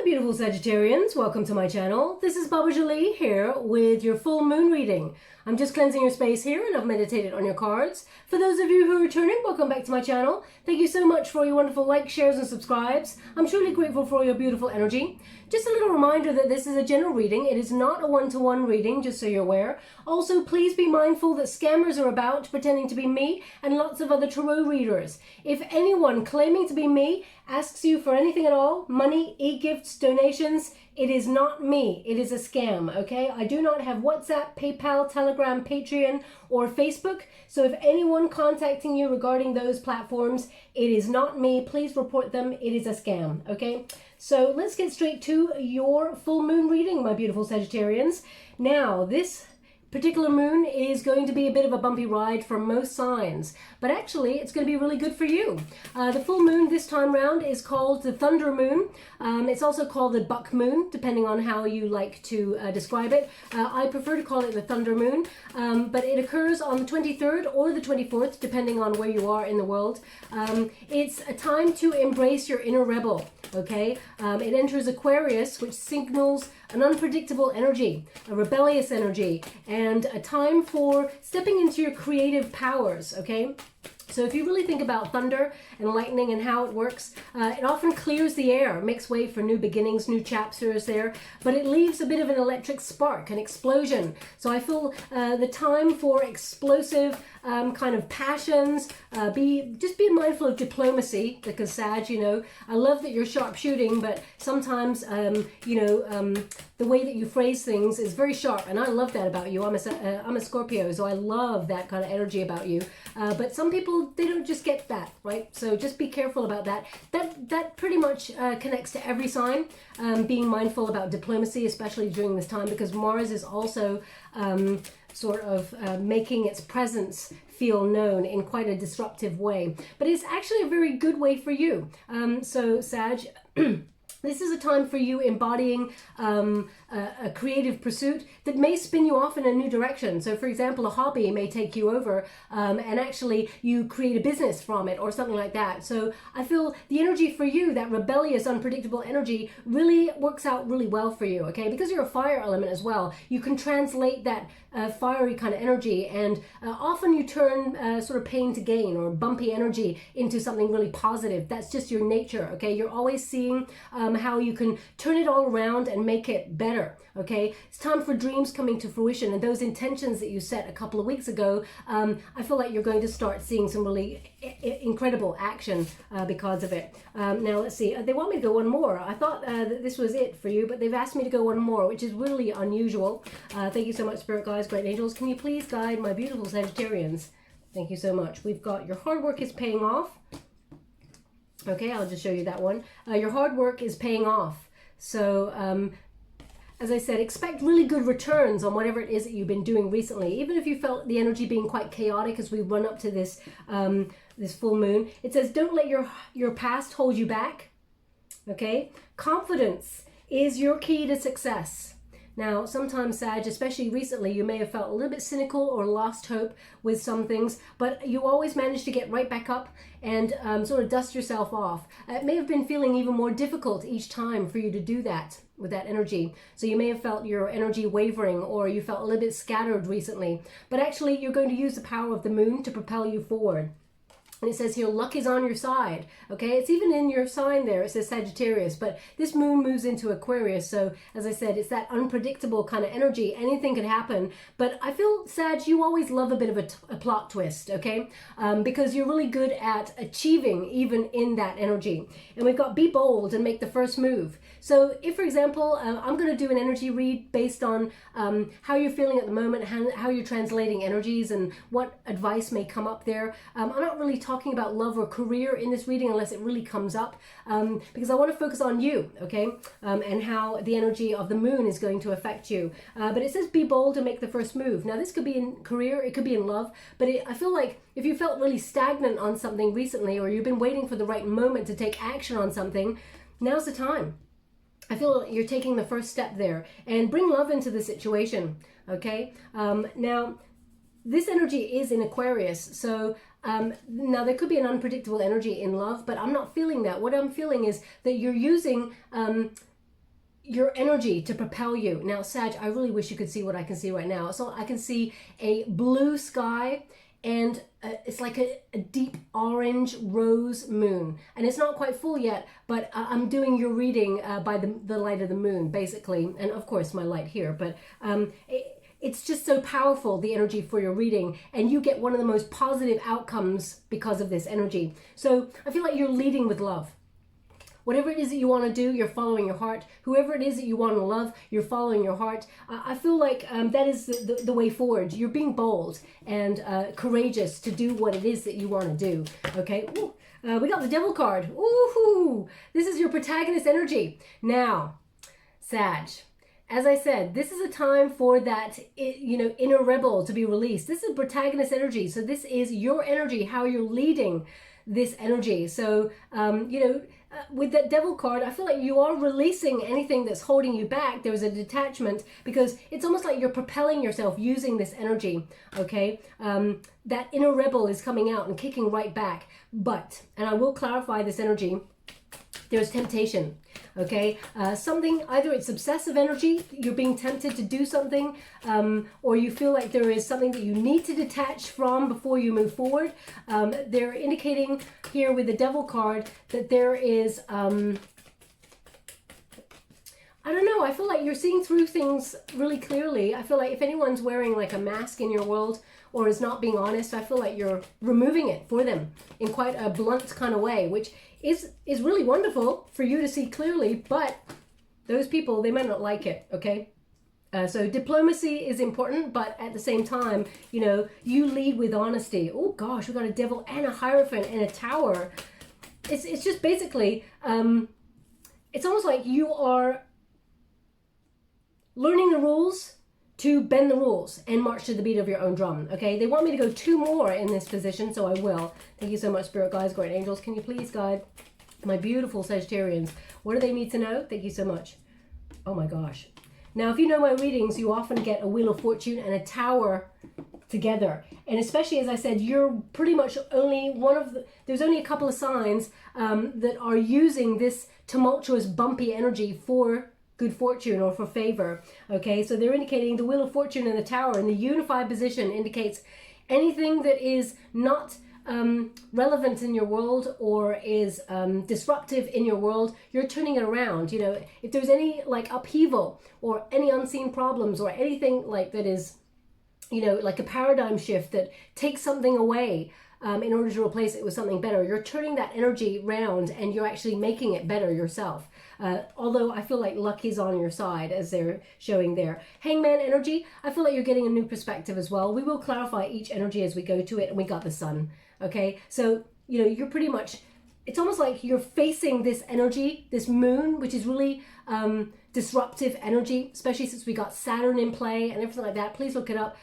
beautiful Sagittarians, welcome to my channel. This is Baba Jolie here with your full moon reading. I'm just cleansing your space here and I've meditated on your cards. For those of you who are returning, welcome back to my channel. Thank you so much for your wonderful likes, shares and subscribes. I'm truly grateful for your beautiful energy. Just a little reminder that this is a general reading. It is not a one-to-one reading, just so you're aware. Also, please be mindful that scammers are about pretending to be me and lots of other tarot readers. If anyone claiming to be me asks you for anything at all, money, e-gifts, donations, it is not me. It is a scam, okay? I do not have WhatsApp, PayPal, Telegram, Patreon, or Facebook. So if anyone contacting you regarding those platforms, it is not me. Please report them. It is a scam, okay? So let's get straight to your full moon reading, my beautiful Sagittarians. Now, this particular moon is going to be a bit of a bumpy ride for most signs, but actually it's going to be really good for you. The full moon this time round is called the thunder moon. It's also called the buck moon, depending on how you like to describe it. I prefer to call it the thunder moon, but it occurs on the 23rd or the 24th, depending on where you are in the world. It's a time to embrace your inner rebel, okay? It enters Aquarius, which signals an unpredictable energy, a rebellious energy, and a time for stepping into your creative powers, okay? So if you really think about thunder and lightning and how it works, it often clears the air, makes way for new beginnings, new chapters there, but it leaves a bit of an electric spark, an explosion. So I feel the time for explosive kind of passions, just be mindful of diplomacy, because Sag, you know, I love that you're sharp shooting, but sometimes, the way that you phrase things is very sharp, and I love that about you. I'm a Scorpio, so I love that kind of energy about you. But some people, they don't just get that, right? So just be careful about that. That pretty much connects to every sign, being mindful about diplomacy, especially during this time, because Mars is also making its presence feel known in quite a disruptive way. But it's actually a very good way for you. So Sag, this is a time for you embodying a creative pursuit that may spin you off in a new direction. So for example, a hobby may take you over and actually you create a business from it or something like that. So I feel the energy for you, that rebellious, unpredictable energy, really works out really well for you, okay? Because you're a fire element as well, you can translate that fiery kind of energy, and often you turn sort of pain to gain or bumpy energy into something really positive. That's just your nature, okay? You're always seeing how you can turn it all around and make it better, okay? It's time for dreams coming to fruition, and those intentions that you set a couple of weeks ago, I feel like you're going to start seeing some really incredible action because of it. Now let's see, they want me to go one more. I thought that this was it for you, but they've asked me to go one more, which is really unusual. Thank you so much, Spirit Guides, Great Angels. Can you please guide my beautiful Sagittarians? Thank you so much. We've got your hard work is paying off. Okay, I'll just show you that one. Your hard work is paying off. So as I said, expect really good returns on whatever it is that you've been doing recently. Even if you felt the energy being quite chaotic as we run up to this this full moon, it says don't let your past hold you back. Okay, confidence is your key to success. Now, sometimes, Sag, especially recently, you may have felt a little bit cynical or lost hope with some things, but you always manage to get right back up and sort of dust yourself off. It may have been feeling even more difficult each time for you to do that with that energy. So you may have felt your energy wavering, or you felt a little bit scattered recently, but actually you're going to use the power of the moon to propel you forward. And it says here, luck is on your side, okay? It's even in your sign there, it says Sagittarius, but this moon moves into Aquarius. So as I said, it's that unpredictable kind of energy. Anything could happen, but I feel, Sag, you always love a bit of a plot twist, okay? Because you're really good at achieving even in that energy. And we've got be bold and make the first move. So if, for example, I'm going to do an energy read based on how you're feeling at the moment, how you're translating energies and what advice may come up there. I'm not really talking about love or career in this reading unless it really comes up, because I want to focus on you, okay, and how the energy of the moon is going to affect you. But it says be bold and make the first move. Now this could be in career, it could be in love, but I feel like if you felt really stagnant on something recently, or you've been waiting for the right moment to take action on something, now's the time. I feel like you're taking the first step there, and bring love into the situation, okay? Now, this energy is in Aquarius, so now there could be an unpredictable energy in love, but I'm not feeling that. What I'm feeling is that you're using your energy to propel you. Now, Sag, I really wish you could see what I can see right now. So I can see a blue sky, and it's like a deep orange rose moon, and it's not quite full yet, but I'm doing your reading by the light of the moon, basically, and of course my light here, but it's just so powerful, the energy for your reading, and you get one of the most positive outcomes because of this energy. So I feel like you're leading with love. Whatever it is that you want to do, you're following your heart. Whoever it is that you want to love, you're following your heart. I feel like that is the way forward. You're being bold and courageous to do what it is that you want to do. Okay, ooh, we got the Devil card. Ooh, this is your protagonist energy. Now, Sag, as I said, this is a time for that, inner rebel to be released. This is protagonist energy. So this is your energy, how you're leading this energy. So, with that Devil card, I feel like you are releasing anything that's holding you back. There's a detachment, because it's almost like you're propelling yourself using this energy, okay? That inner rebel is coming out and kicking right back. But, and I will clarify this energy, there's temptation, okay? Something, either it's obsessive energy, you're being tempted to do something, or you feel like there is something that you need to detach from before you move forward. They're indicating here with the Devil card that there is, I don't know, I feel like you're seeing through things really clearly. I feel like if anyone's wearing like a mask in your world or is not being honest, I feel like you're removing it for them in quite a blunt kind of way, which is really wonderful for you to see clearly, but those people, they might not like it, okay? So diplomacy is important, but at the same time, you lead with honesty. Oh gosh, we got a Devil and a Hierophant and a Tower. It's just basically, it's almost like you are learning the rules to bend the rules and march to the beat of your own drum, okay? They want me to go 2 more in this position, so I will. Thank you so much, Spirit Guides, Guardian Angels. Can you please guide my beautiful Sagittarians? What do they need to know? Thank you so much. Oh my gosh. Now, if you know my readings, you often get a Wheel of Fortune and a Tower together. And especially, as I said, you're pretty much only there's only a couple of signs that are using this tumultuous, bumpy energy for good fortune or for favor, okay? So they're indicating the Wheel of Fortune and the Tower in the unified position indicates anything that is not relevant in your world or is disruptive in your world, you're turning it around. If there's any like upheaval or any unseen problems or anything like that is, like a paradigm shift that takes something away in order to replace it with something better, you're turning that energy round and you're actually making it better yourself. Although I feel like luck is on your side, as they're showing there. Hangman energy, I feel like you're getting a new perspective as well. We will clarify each energy as we go to it, and we got the Sun, okay? So, you're pretty much, it's almost like you're facing this energy, this moon, which is really disruptive energy, especially since we got Saturn in play and everything like that. Please look it up.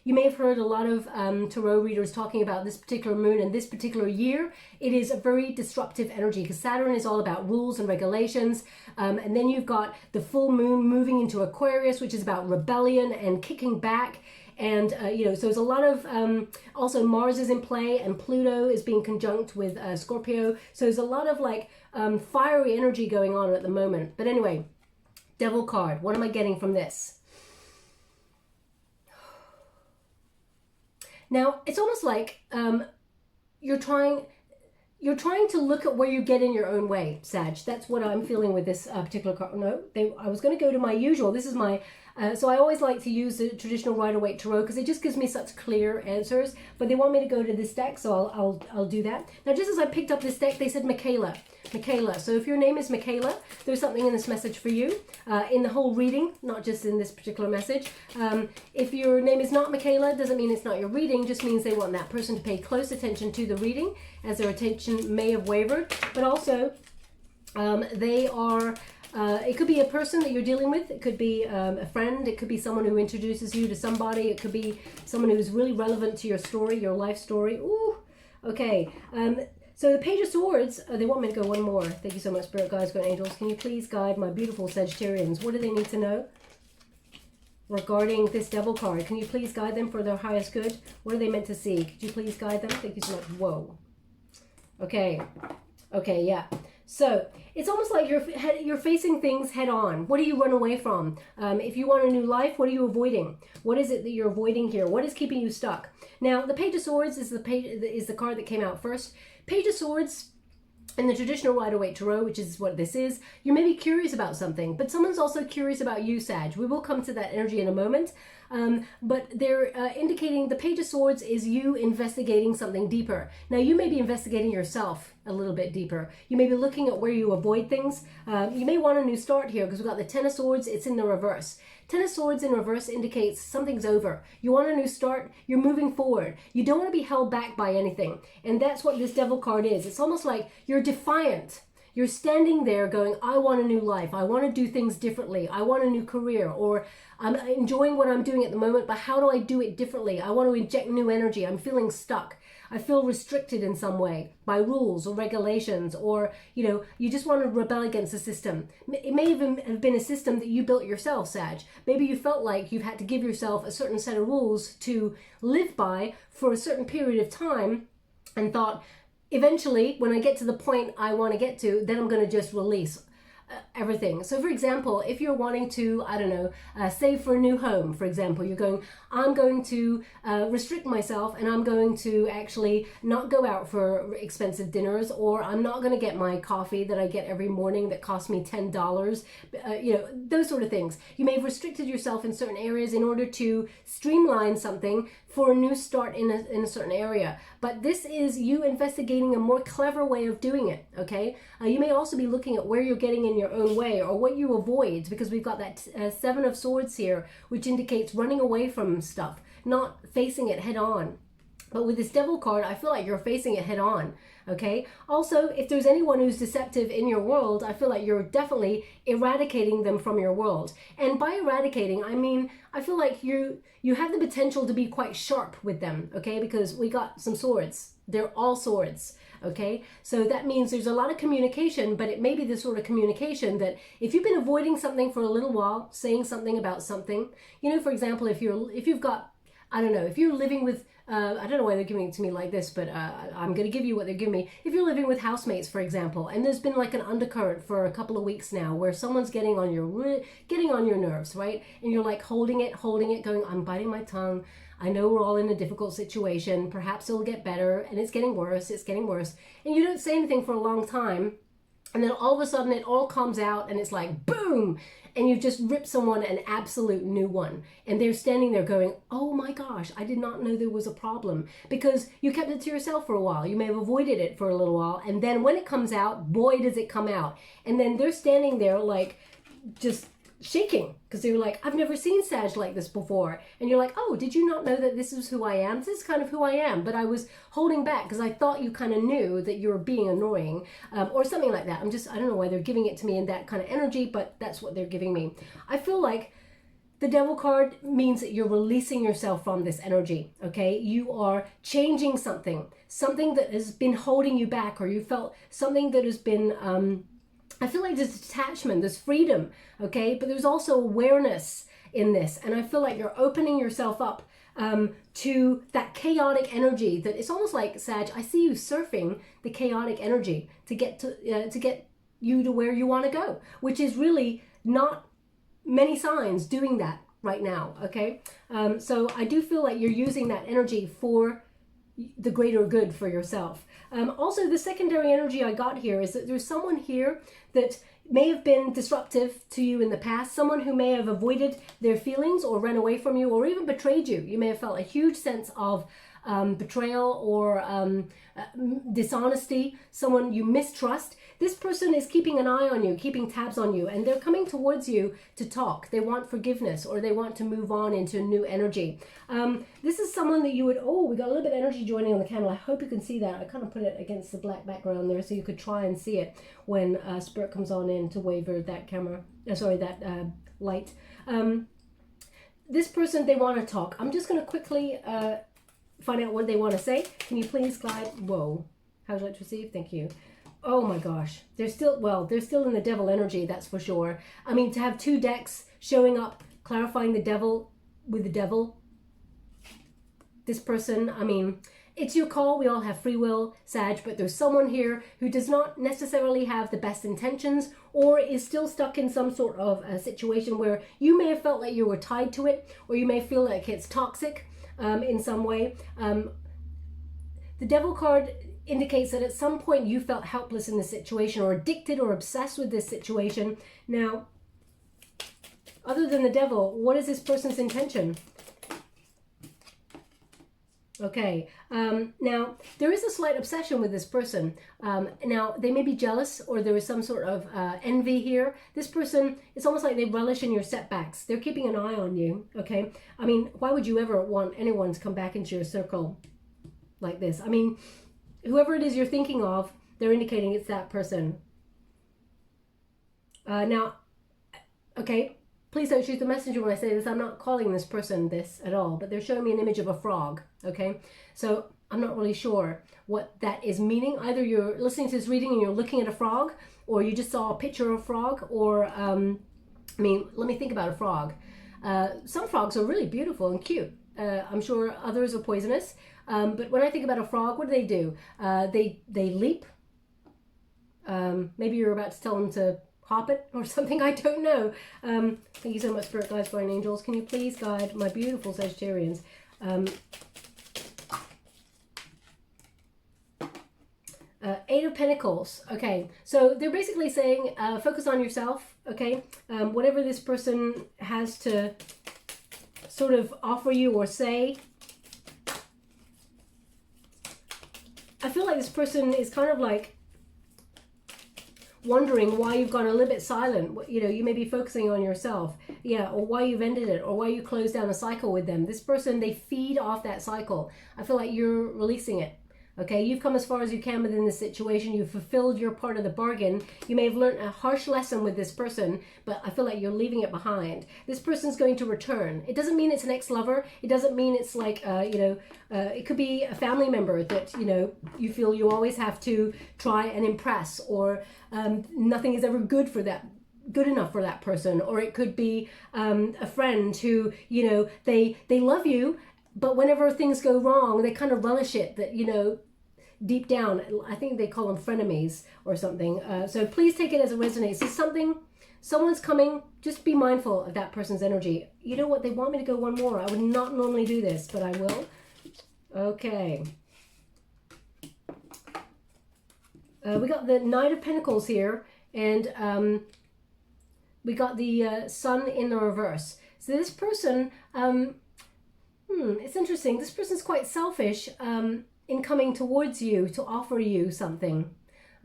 You may have heard a lot of tarot readers talking about this particular moon and this particular year. It is a very disruptive energy because Saturn is all about rules and regulations. And then you've got the full moon moving into Aquarius, which is about rebellion and kicking back. And, so there's a lot of, also Mars is in play and Pluto is being conjunct with Scorpio. So there's a lot of like fiery energy going on at the moment. But anyway, Devil card, what am I getting from this? Now, it's almost like you're trying to look at where you get in your own way, Sag. That's what I'm feeling with this particular card. No, I was going to go to my usual. This is my, so I always like to use the traditional Rider-Waite Tarot because it just gives me such clear answers. But they want me to go to this deck, so I'll do that. Now, just as I picked up this deck, they said Michaela. So if your name is Michaela, there's something in this message for you, in the whole reading, not just in this particular message. If your name is not Michaela, doesn't mean it's not your reading, just means they want that person to pay close attention to the reading, as their attention may have wavered. But also, they are, it could be a person that you're dealing with, it could be a friend, it could be someone who introduces you to somebody, it could be someone who's really relevant to your story, your life story. Ooh, okay. So the Page of Swords, they want me to go one more. Thank you so much, Spirit Guides, Guardian Angels. Can you please guide my beautiful Sagittarians? What do they need to know regarding this Devil card? Can you please guide them for their highest good? What are they meant to see? Could you please guide them? Thank you so much. Whoa. Okay. Okay, yeah. So it's almost like you're facing things head on. What do you run away from? If you want a new life, what are you avoiding? What is it that you're avoiding here? What is keeping you stuck? Now, the Page of Swords is the card that came out first. Page of Swords in the traditional Rider-Waite Tarot, which is what this is, you may be curious about something, but someone's also curious about you, Sag. We will come to that energy in a moment. But they're indicating the Page of Swords is you investigating something deeper. Now, you may be investigating yourself a little bit deeper. You may be looking at where you avoid things. You may want a new start here because we've got the Ten of Swords. It's in the reverse. Ten of Swords in reverse indicates something's over. You want a new start. You're moving forward. You don't want to be held back by anything. And that's what this Devil card is. It's almost like you're defiant. You're standing there going, I want a new life. I want to do things differently. I want a new career, or I'm enjoying what I'm doing at the moment, but how do I do it differently? I want to inject new energy. I'm feeling stuck. I feel restricted in some way by rules or regulations, or, you know, you just want to rebel against the system. It may even have been a system that you built yourself, Sag. Maybe you felt like you've had to give yourself a certain set of rules to live by for a certain period of time and thought, eventually, when I get to the point I want to get to, then I'm going to just release everything. So for example, if you're wanting to, I don't know, save for a new home, for example, you're going, I'm going to restrict myself, and I'm going to actually not go out for expensive dinners, or I'm not going to get my coffee that I get every morning that costs me $10, you know, those sort of things. You may have restricted yourself in certain areas in order to streamline something for a new start in a certain area. But this is you investigating a more clever way of doing it, okay? You may also be looking at where you're getting in your own way, or what you avoid, because we've got that Seven of Swords here, which indicates running away from stuff, not facing it head on. But with this Devil card, I feel like you're facing it head on, okay? Also, if there's anyone who's deceptive in your world, I feel like you're definitely eradicating them from your world. And by eradicating, I mean, I feel like you have the potential to be quite sharp with them, okay? Because we got some swords. They're all swords, okay? So that means there's a lot of communication, but it may be the sort of communication that if you've been avoiding something for a little while, saying something about something, you know, for example, if you've got, I don't know, if you're living with, I don't know why they're giving it to me like this, but I'm going to give you what they're giving me. If you're living with housemates, for example, and there's been like an undercurrent for a couple of weeks now where someone's getting on your nerves, right? And you're like holding it, going, I'm biting my tongue. I know we're all in a difficult situation. Perhaps it'll get better, and it's getting worse. And you don't say anything for a long time. And then all of a sudden it all comes out, and it's like, boom, and you just rip someone an absolute new one. And they're standing there going, oh my gosh, I did not know there was a problem, because you kept it to yourself for a while. You may have avoided it for a little while. And then when it comes out, boy, does it come out. And then they're standing there like just shaking, because they were like, I've never seen Sag like this before. And you're like, oh, did you not know that this is who I am? This is kind of who I am, but I was holding back because I thought you kind of knew that you were being annoying, or something like that. I don't know why they're giving it to me in that kind of energy, but that's what they're giving me. I feel like the Devil card means that you're releasing yourself from this energy, okay? You are changing something that has been holding you back, or you felt something that has been, I feel like there's detachment, there's freedom, okay? But there's also awareness in this. And I feel like you're opening yourself up to that chaotic energy that it's almost like, Sag, I see you surfing the chaotic energy to get you to where you want to go, which is really not many signs doing that right now, okay? So I do feel like you're using that energy for the greater good for yourself. Also, the secondary energy I got here is that there's someone here that may have been disruptive to you in the past, someone who may have avoided their feelings or ran away from you or even betrayed you. You may have felt a huge sense of betrayal or dishonesty, someone you mistrust. This person is keeping an eye on you, keeping tabs on you, and they're coming towards you to talk. They want forgiveness, or they want to move on into new energy. This is someone that you would, oh, we got a little bit of energy joining on the candle. I hope you can see that. I kind of put it against the black background there so you could try and see it when Spirit comes on in to waver that camera, that light. This person, they want to talk. I'm just going to quickly find out what they want to say. Can you please glide? Whoa. How would you like to receive? Thank you. Oh my gosh. They're still in the Devil energy, that's for sure. I mean, to have two decks showing up, clarifying the Devil with the Devil. This person, I mean, it's your call. We all have free will, Sag, but there's someone here who does not necessarily have the best intentions or is still stuck in some sort of a situation where you may have felt like you were tied to it, or you may feel like it's toxic in some way. The Devil card indicates that at some point you felt helpless in this situation, or addicted or obsessed with this situation. Now, other than the Devil, what is this person's intention? Okay, now there is a slight obsession with this person. Now they may be jealous, or there is some sort of envy here. This person, it's almost like they relish in your setbacks. They're keeping an eye on you, okay? I mean, why would you ever want anyone to come back into your circle like this? I mean, whoever it is you're thinking of, they're indicating it's that person. Now, okay, please don't shoot the messenger when I say this. I'm not calling this person this at all, but they're showing me an image of a frog, okay? So I'm not really sure what that is meaning. Either you're listening to this reading and you're looking at a frog, or you just saw a picture of a frog, or, I mean, let me think about a frog. Some frogs are really beautiful and cute. I'm sure others are poisonous. But when I think about a frog, what do? They leap. Maybe you're about to tell them to hop it or something, I don't know. Thank you so much, Spirit Guides, Guardian Angels. Can you please guide my beautiful Sagittarians? Eight of Pentacles. Okay, so they're basically saying focus on yourself, okay? Whatever this person has to sort of offer you or say, I feel like this person is kind of like wondering why you've gone a little bit silent. You know, you may be focusing on yourself, yeah, or why you've ended it, or why you closed down a cycle with them. This person, they feed off that cycle. I feel like you're releasing it. Okay, you've come as far as you can within this situation. You've fulfilled your part of the bargain. You may have learned a harsh lesson with this person, but I feel like you're leaving it behind. This person's going to return. It doesn't mean it's an ex-lover. It doesn't mean it's like, it could be a family member that, you feel you always have to try and impress, or nothing is ever good enough for that person. Or it could be a friend who, they love you, but whenever things go wrong, they kind of relish it, that, deep down, I think they call them frenemies or something. So please take it as it resonates. It's someone's coming. Just be mindful of that person's energy. You know what? They want me to go one more. I would not normally do this, but I will. Okay. We got the Knight of Pentacles here, and we got the Sun in the reverse. So this person, it's interesting. This person's quite selfish in coming towards you to offer you something.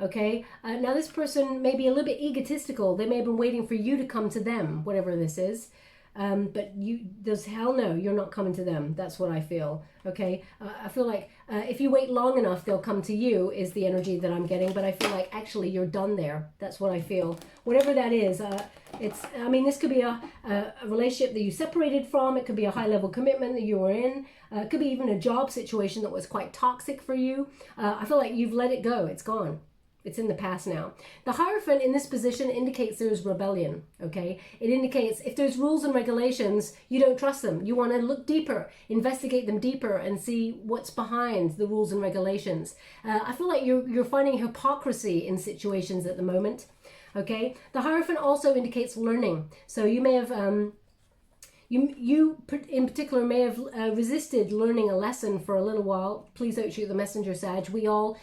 Okay, now this person may be a little bit egotistical. They may have been waiting for you to come to them, whatever this is. But there's hell no, you're not coming to them. That's what I feel. Okay, I feel like if you wait long enough, they'll come to you, is the energy that I'm getting. But I feel like actually you're done there. That's what I feel. Whatever that is, this could be a relationship that you separated from. It could be a high-level commitment that you were in. It could be even a job situation that was quite toxic for you. I feel like you've let it go. It's gone. It's in the past now. The Hierophant in this position indicates there's rebellion, okay? It indicates if there's rules and regulations, you don't trust them. You want to look deeper, investigate them deeper, and see what's behind the rules and regulations. I feel like you're finding hypocrisy in situations at the moment, okay? The Hierophant also indicates learning. So you may have... You in particular may have resisted learning a lesson for a little while. Please don't shoot the messenger, Sag. We all,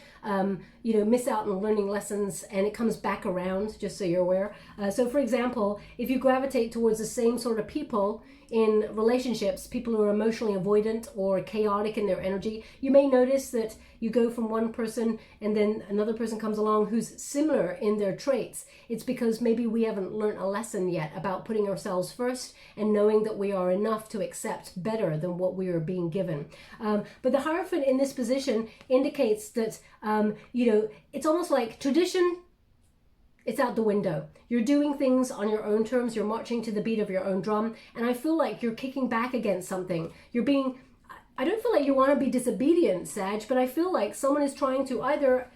miss out on learning lessons, and it comes back around, just so you're aware. So for example, if you gravitate towards the same sort of people in relationships, people who are emotionally avoidant or chaotic in their energy, you may notice that you go from one person and then another person comes along who's similar in their traits. It's because maybe we haven't learned a lesson yet about putting ourselves first and knowing that we are enough to accept better than what we are being given. But the Hierophant in this position indicates that, it's almost like tradition. It's out the window. You're doing things on your own terms. You're marching to the beat of your own drum. And I feel like you're kicking back against something. I don't feel like you want to be disobedient, Sag, but I feel like someone is trying to either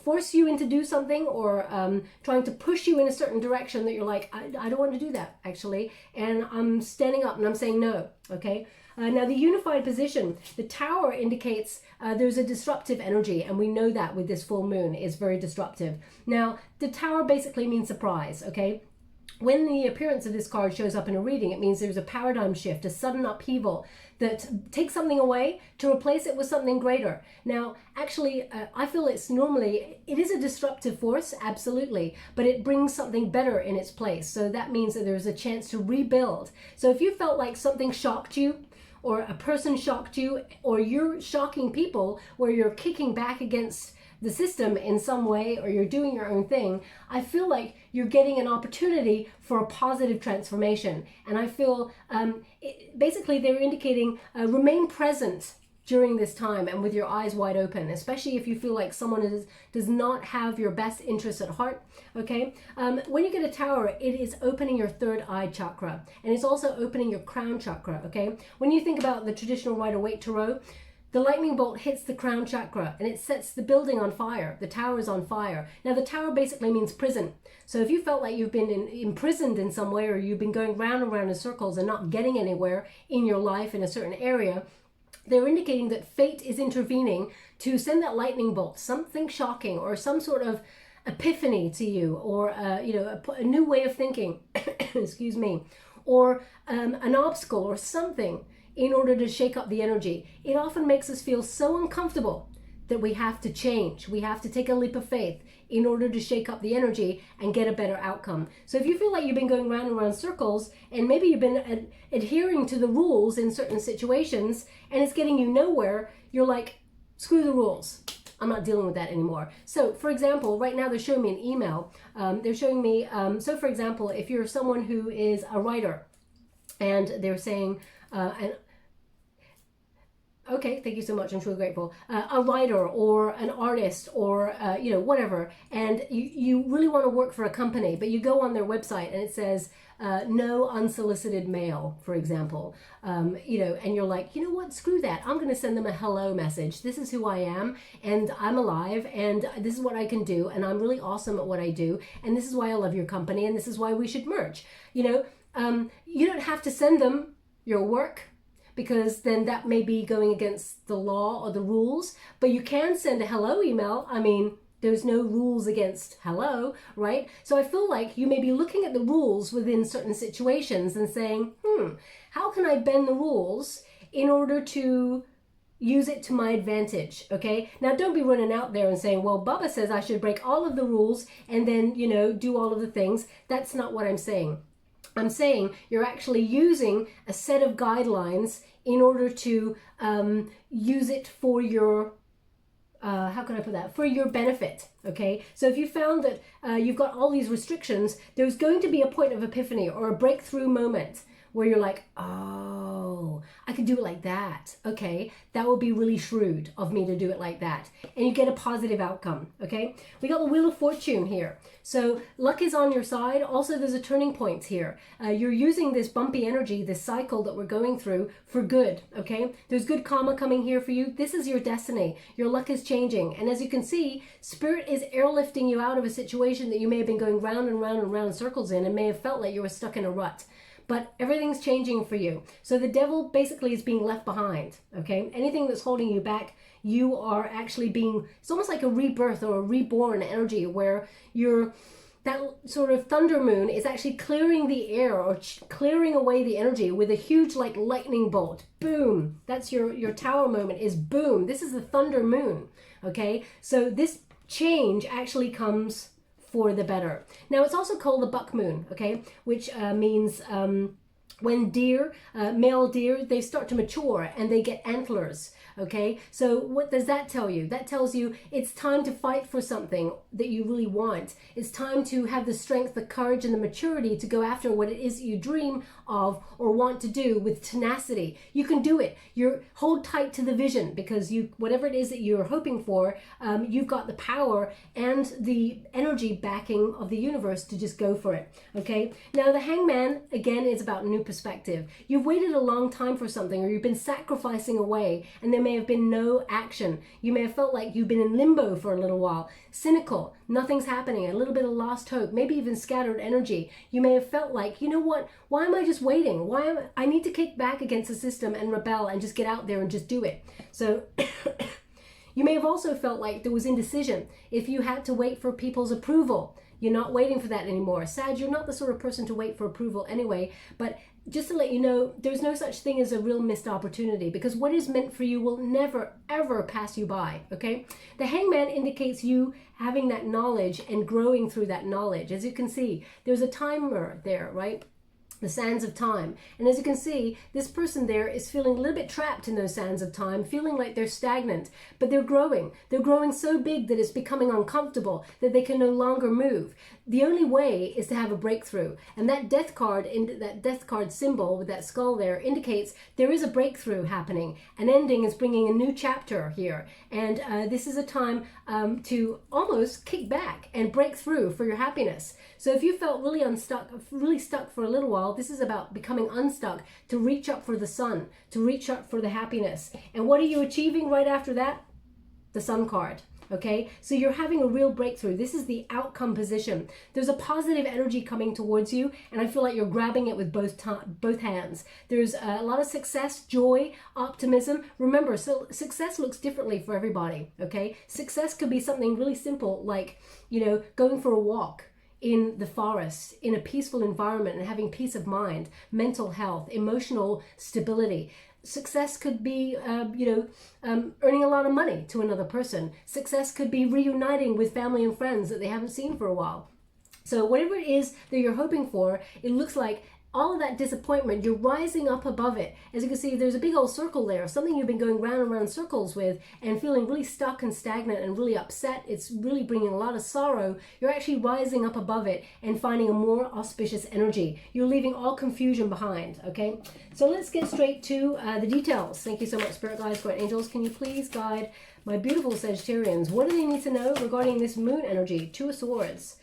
force you into do something, or trying to push you in a certain direction that you're like, I don't want to do that actually, and I'm standing up and I'm saying no. Okay. Now the unified position, the Tower indicates there's a disruptive energy, and we know that with this full moon is very disruptive. Now the Tower basically means surprise. Okay. When the appearance of this card shows up in a reading, it means there's a paradigm shift, a sudden upheaval that takes something away to replace it with something greater. Now, actually, I feel it is a disruptive force, absolutely, but it brings something better in its place. So that means that there's a chance to rebuild. So if you felt like something shocked you, or a person shocked you, or you're shocking people where you're kicking back against the system in some way, or you're doing your own thing, I feel like you're getting an opportunity for a positive transformation. And I feel basically they're indicating remain present during this time and with your eyes wide open, especially if you feel like someone does not have your best interests at heart. Okay, when you get a Tower, it is opening your third eye chakra, and it's also opening your crown chakra. Okay, when you think about the traditional Rider-Waite Tarot, the lightning bolt hits the crown chakra and it sets the building on fire. The Tower is on fire. Now the Tower basically means prison. So if you felt like you've been imprisoned in some way, or you've been going round and round in circles and not getting anywhere in your life in a certain area, they're indicating that fate is intervening to send that lightning bolt, something shocking or some sort of epiphany to you, or a new way of thinking, excuse me, or an obstacle or something, in order to shake up the energy. It often makes us feel so uncomfortable that we have to change. We have to take a leap of faith in order to shake up the energy and get a better outcome. So if you feel like you've been going round and round circles, and maybe you've been adhering to the rules in certain situations and it's getting you nowhere, you're like, screw the rules. I'm not dealing with that anymore. So for example, right now they're showing me an email. They're showing me, so for example, if you're someone who is a writer, and they're saying, okay, thank you so much. I'm truly grateful. A writer or an artist, or whatever, and you really want to work for a company, but you go on their website and it says no unsolicited mail, for example. And you're like, you know what? Screw that. I'm going to send them a hello message. This is who I am, and I'm alive, and this is what I can do, and I'm really awesome at what I do, and this is why I love your company, and this is why we should merge. You don't have to send them your work, because then that may be going against the law or the rules, but you can send a hello email. I mean, there's no rules against hello, right? So I feel like you may be looking at the rules within certain situations and saying, how can I bend the rules in order to use it to my advantage? Okay, now don't be running out there and saying, well, Baba says I should break all of the rules and then, do all of the things. That's not what I'm saying. I'm saying you're actually using a set of guidelines in order to use it for your, how can I put that, for your benefit, okay? So if you found that you've got all these restrictions, there's going to be a point of epiphany or a breakthrough moment where you're like, oh, I could do it like that. Okay, that would be really shrewd of me to do it like that. And you get a positive outcome, okay? We got the Wheel of Fortune here. So luck is on your side. Also, there's a turning point here. You're using this bumpy energy, this cycle that we're going through, for good, okay? There's good karma coming here for you. This is your destiny. Your luck is changing. And as you can see, Spirit is airlifting you out of a situation that you may have been going round and round and round in circles in, and may have felt like you were stuck in a rut. But everything's changing for you. So the devil basically is being left behind, okay? Anything that's holding you back, you are actually it's almost like a rebirth or a reborn energy, where that sort of thunder moon is actually clearing the air, or clearing away the energy with a huge like lightning bolt. Boom. That's your Tower moment, is boom. This is the thunder moon, okay? So this change actually comes for the better. Now it's also called the buck moon, okay, which means when deer, male deer, they start to mature and they get antlers, okay? So what does that tell you? That tells you it's time to fight for something that you really want. It's time to have the strength, the courage, and the maturity to go after what it is you dream of or want to do with tenacity. You can do it. Hold tight to the vision, because whatever it is that you're hoping for, you've got the power and the energy backing of the universe to just go for it, okay? Now the Hangman, again, is about new new perspective. You've waited a long time for something, or you've been sacrificing away, and there may have been no action. You may have felt like you've been in limbo for a little while, cynical, nothing's happening, a little bit of lost hope, maybe even scattered energy. You may have felt like, you know what, why am I just waiting? I need to kick back against the system and rebel and just get out there and just do it. So you may have also felt like there was indecision. If you had to wait for people's approval, you're not waiting for that anymore. Sag, you're not the sort of person to wait for approval anyway, but just to let you know, there's no such thing as a real missed opportunity, because what is meant for you will never, ever pass you by, okay? The Hangman indicates you having that knowledge and growing through that knowledge. As you can see, there's a timer there, right? The sands of time. And as you can see, this person there is feeling a little bit trapped in those sands of time, feeling like they're stagnant, but they're growing. They're growing so big that it's becoming uncomfortable, that they can no longer move. The only way is to have a breakthrough. And that death card, that death card symbol with that skull there, indicates there is a breakthrough happening. An ending is bringing a new chapter here. And this is a time to almost kick back and break through for your happiness. So if you felt really stuck for a little while, this is about becoming unstuck, to reach up for the sun, to reach up for the happiness. And what are you achieving right after that? The Sun card. Okay, so you're having a real breakthrough. This is the outcome position. There's a positive energy coming towards you, and I feel like you're grabbing it with both hands. There's a lot of success, joy, optimism. Remember, so success looks differently for everybody. Okay, success could be something really simple, like, you know, going for a walk in the forest, in a peaceful environment, and having peace of mind, mental health, emotional stability. Success could be, earning a lot of money to another person. Success could be reuniting with family and friends that they haven't seen for a while. So whatever it is that you're hoping for, it looks like all of that disappointment, you're rising up above it. As you can see, there's a big old circle there, something you've been going round and round circles with and feeling really stuck and stagnant and really upset. It's really bringing a lot of sorrow. You're actually rising up above it and finding a more auspicious energy. You're leaving all confusion behind, okay? So let's get straight to the details. Thank you so much, Spirit Guides, Great Angels. Can you please guide my beautiful Sagittarians? What do they need to know regarding this moon energy? Two of Swords.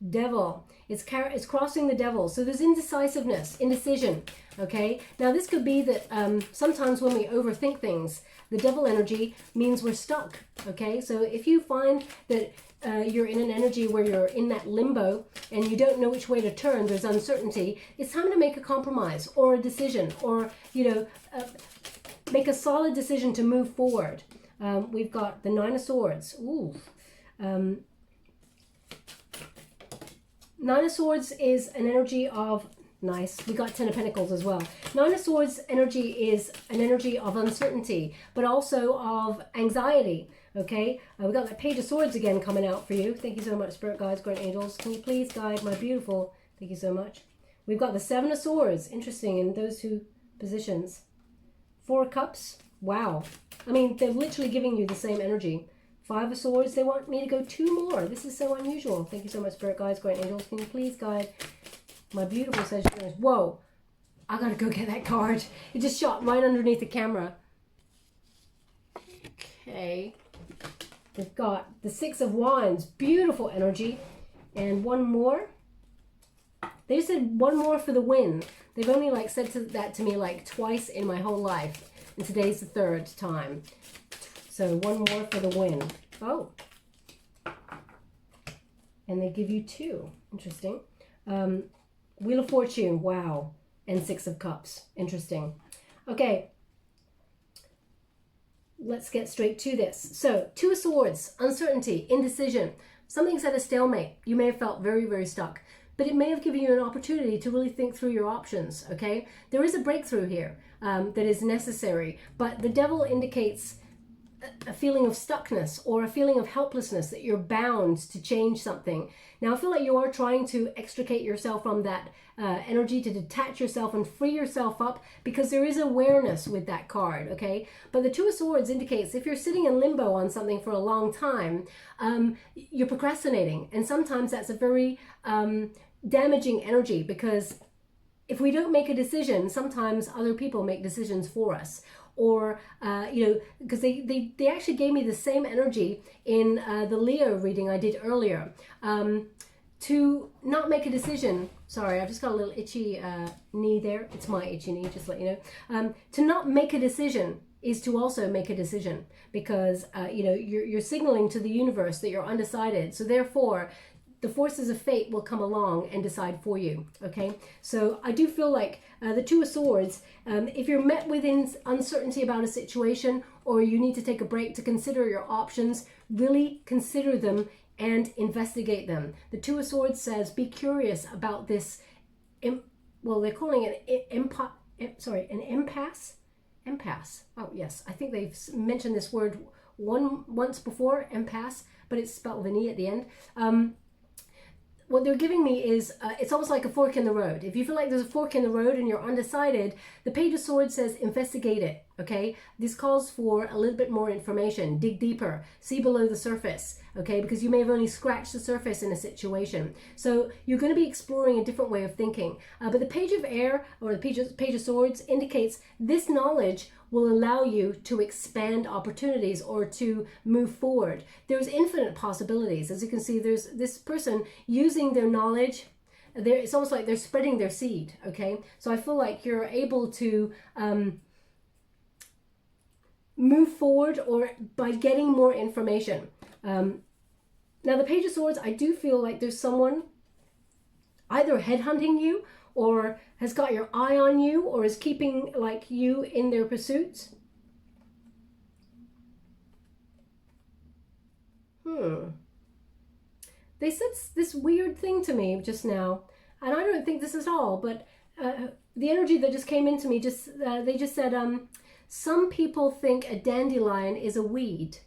Devil. It's crossing the devil. So there's indecisiveness, indecision. Okay. Now this could be that sometimes when we overthink things, the devil energy means we're stuck. Okay. So if you find that you're in an energy where you're in that limbo and you don't know which way to turn, there's uncertainty, it's time to make a compromise or a decision, or, make a solid decision to move forward. We've got the Nine of Swords. Ooh. Nine of Swords is an energy of, nice, we got Ten of Pentacles as well. Nine of Swords energy is an energy of uncertainty, but also of anxiety, okay? We got that Page of Swords again coming out for you. Thank you so much, Spirit Guides, Great Angels. Can you please guide my beautiful, thank you so much. We've got the Seven of Swords, interesting in those two positions. Four of Cups, wow. I mean, they're literally giving you the same energy. Five of Swords, they want me to go two more. This is so unusual. Thank you so much, Spirit Guides, Great Angels. Can you please guide my beautiful Sagittarius? Whoa, I gotta go get that card. It just shot right underneath the camera. Okay. We've got the Six of Wands, beautiful energy. And one more. They said one more for the win. They've only said that to me twice in my whole life. And today's the third time. So one more for the win. Oh. And they give you two. Interesting. Wheel of Fortune. Wow. And Six of Cups. Interesting. Okay. Let's get straight to this. So, Two of Swords. Uncertainty. Indecision. Something's at a stalemate. You may have felt very, very stuck. But it may have given you an opportunity to really think through your options. Okay. There is a breakthrough here that is necessary. But the devil indicates a feeling of stuckness or a feeling of helplessness, that you're bound to change something. Now, I feel like you are trying to extricate yourself from that energy, to detach yourself and free yourself up, because there is awareness with that card, okay? But the Two of Swords indicates if you're sitting in limbo on something for a long time, you're procrastinating. And sometimes that's a very damaging energy, because if we don't make a decision, sometimes other people make decisions for us. Or, because they actually gave me the same energy in the Leo reading I did earlier. to not make a decision. Sorry, I've just got a little itchy knee there. It's my itchy knee, just to let you know. To not make a decision is to also make a decision, because you know, you're signaling to the universe that you're undecided. So therefore, the forces of fate will come along and decide for you. Okay, so I do feel like the Two of Swords, if you're met with uncertainty about a situation, or you need to take a break to consider your options, really consider them and investigate them. The Two of Swords says, be curious about this. Well, they're calling it an impasse. Impasse. Oh yes, I think they've mentioned this word once before, impasse, but it's spelled with an E at the end. What they're giving me is, it's almost like a fork in the road. If you feel like there's a fork in the road and you're undecided, the Page of Swords says investigate it, okay? This calls for a little bit more information. Dig deeper. See below the surface, okay? Because you may have only scratched the surface in a situation. So you're going to be exploring a different way of thinking. But the Page of Air, or the Page of Swords, indicates this knowledge will allow you to expand opportunities or to move forward. There's infinite possibilities. As you can see, there's this person using their knowledge. It's almost like they're spreading their seed, okay? So I feel like you're able to move forward or by getting more information. Now the Page of Swords, I do feel like there's someone either headhunting you or has got your eye on you, or is keeping like you in their pursuits. They said this weird thing to me just now, and I don't think this is all, but the energy that just came into me, they just said, some people think a dandelion is a weed.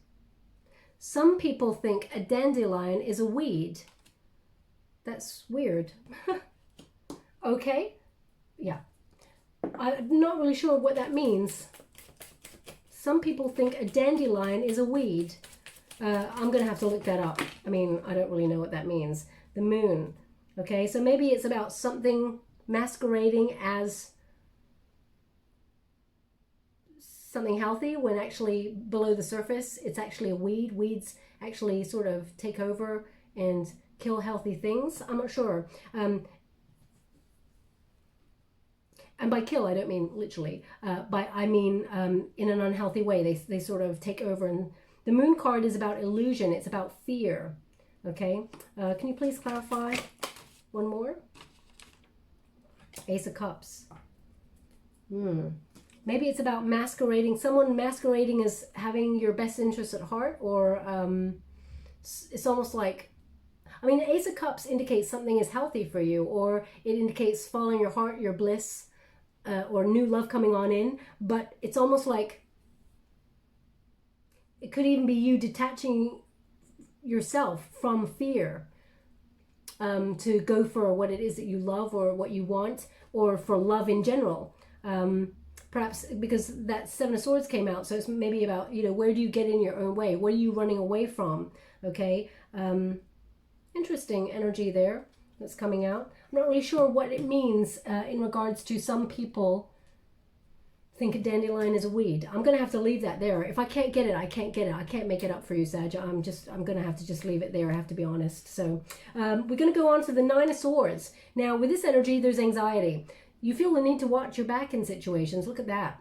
Some people think a dandelion is a weed. That's weird. Okay, yeah, I'm not really sure what that means. Some people think a dandelion is a weed. I'm gonna have to look that up. I mean, I don't really know what that means. The moon, okay, so maybe it's about something masquerading as something healthy when actually below the surface it's actually a weed. Weeds actually sort of take over and kill healthy things. I'm not sure. And by kill, I don't mean literally, I mean in an unhealthy way. They sort of take over. And the moon card is about illusion. It's about fear. Okay. Can you please clarify one more? Ace of Cups. Maybe it's about masquerading. Someone masquerading as having your best interests at heart, or it's almost like, I mean, Ace of Cups indicates something is healthy for you, or it indicates following your heart, your bliss, or new love coming on in. But it's almost like it could even be you detaching yourself from fear to go for what it is that you love or what you want, or for love in general. Perhaps because that Seven of Swords came out, so it's maybe about, you know, where do you get in your own way? What are you running away from? Okay, interesting energy there that's coming out. I'm not really sure what it means in regards to some people think a dandelion is a weed. I'm gonna have to leave that there. If I can't get it, I can't get it. I can't make it up for you, Sag. I'm gonna have to just leave it there. I have to be honest. So we're gonna go on to the Nine of Swords. Now with this energy, there's anxiety. You feel the need to watch your back in situations. Look at that.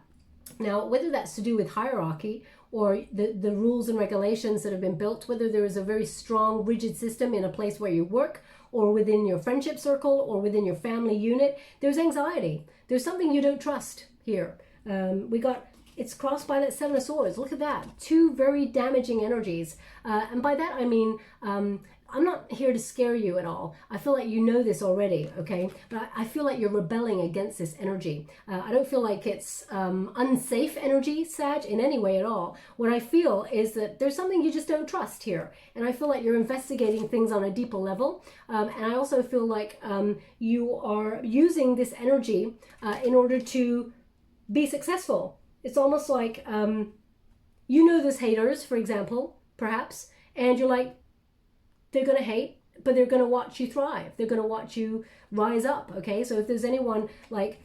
Now, whether that's to do with hierarchy or the rules and regulations that have been built, whether there is a very strong, rigid system in a place where you work, or within your friendship circle, or within your family unit, there's anxiety. There's something you don't trust here. It's crossed by that Seven of Swords. Look at that. Two very damaging energies. And by that, I mean, I'm not here to scare you at all. I feel like you know this already, okay? But I feel like you're rebelling against this energy. I don't feel like it's unsafe energy, Sag, in any way at all. What I feel is that there's something you just don't trust here. And I feel like you're investigating things on a deeper level. And I also feel like you are using this energy in order to be successful. It's almost like, you know there's haters, for example, perhaps, and you're like, they're going to hate, but they're going to watch you thrive. They're going to watch you rise up, okay? So if there's anyone, like,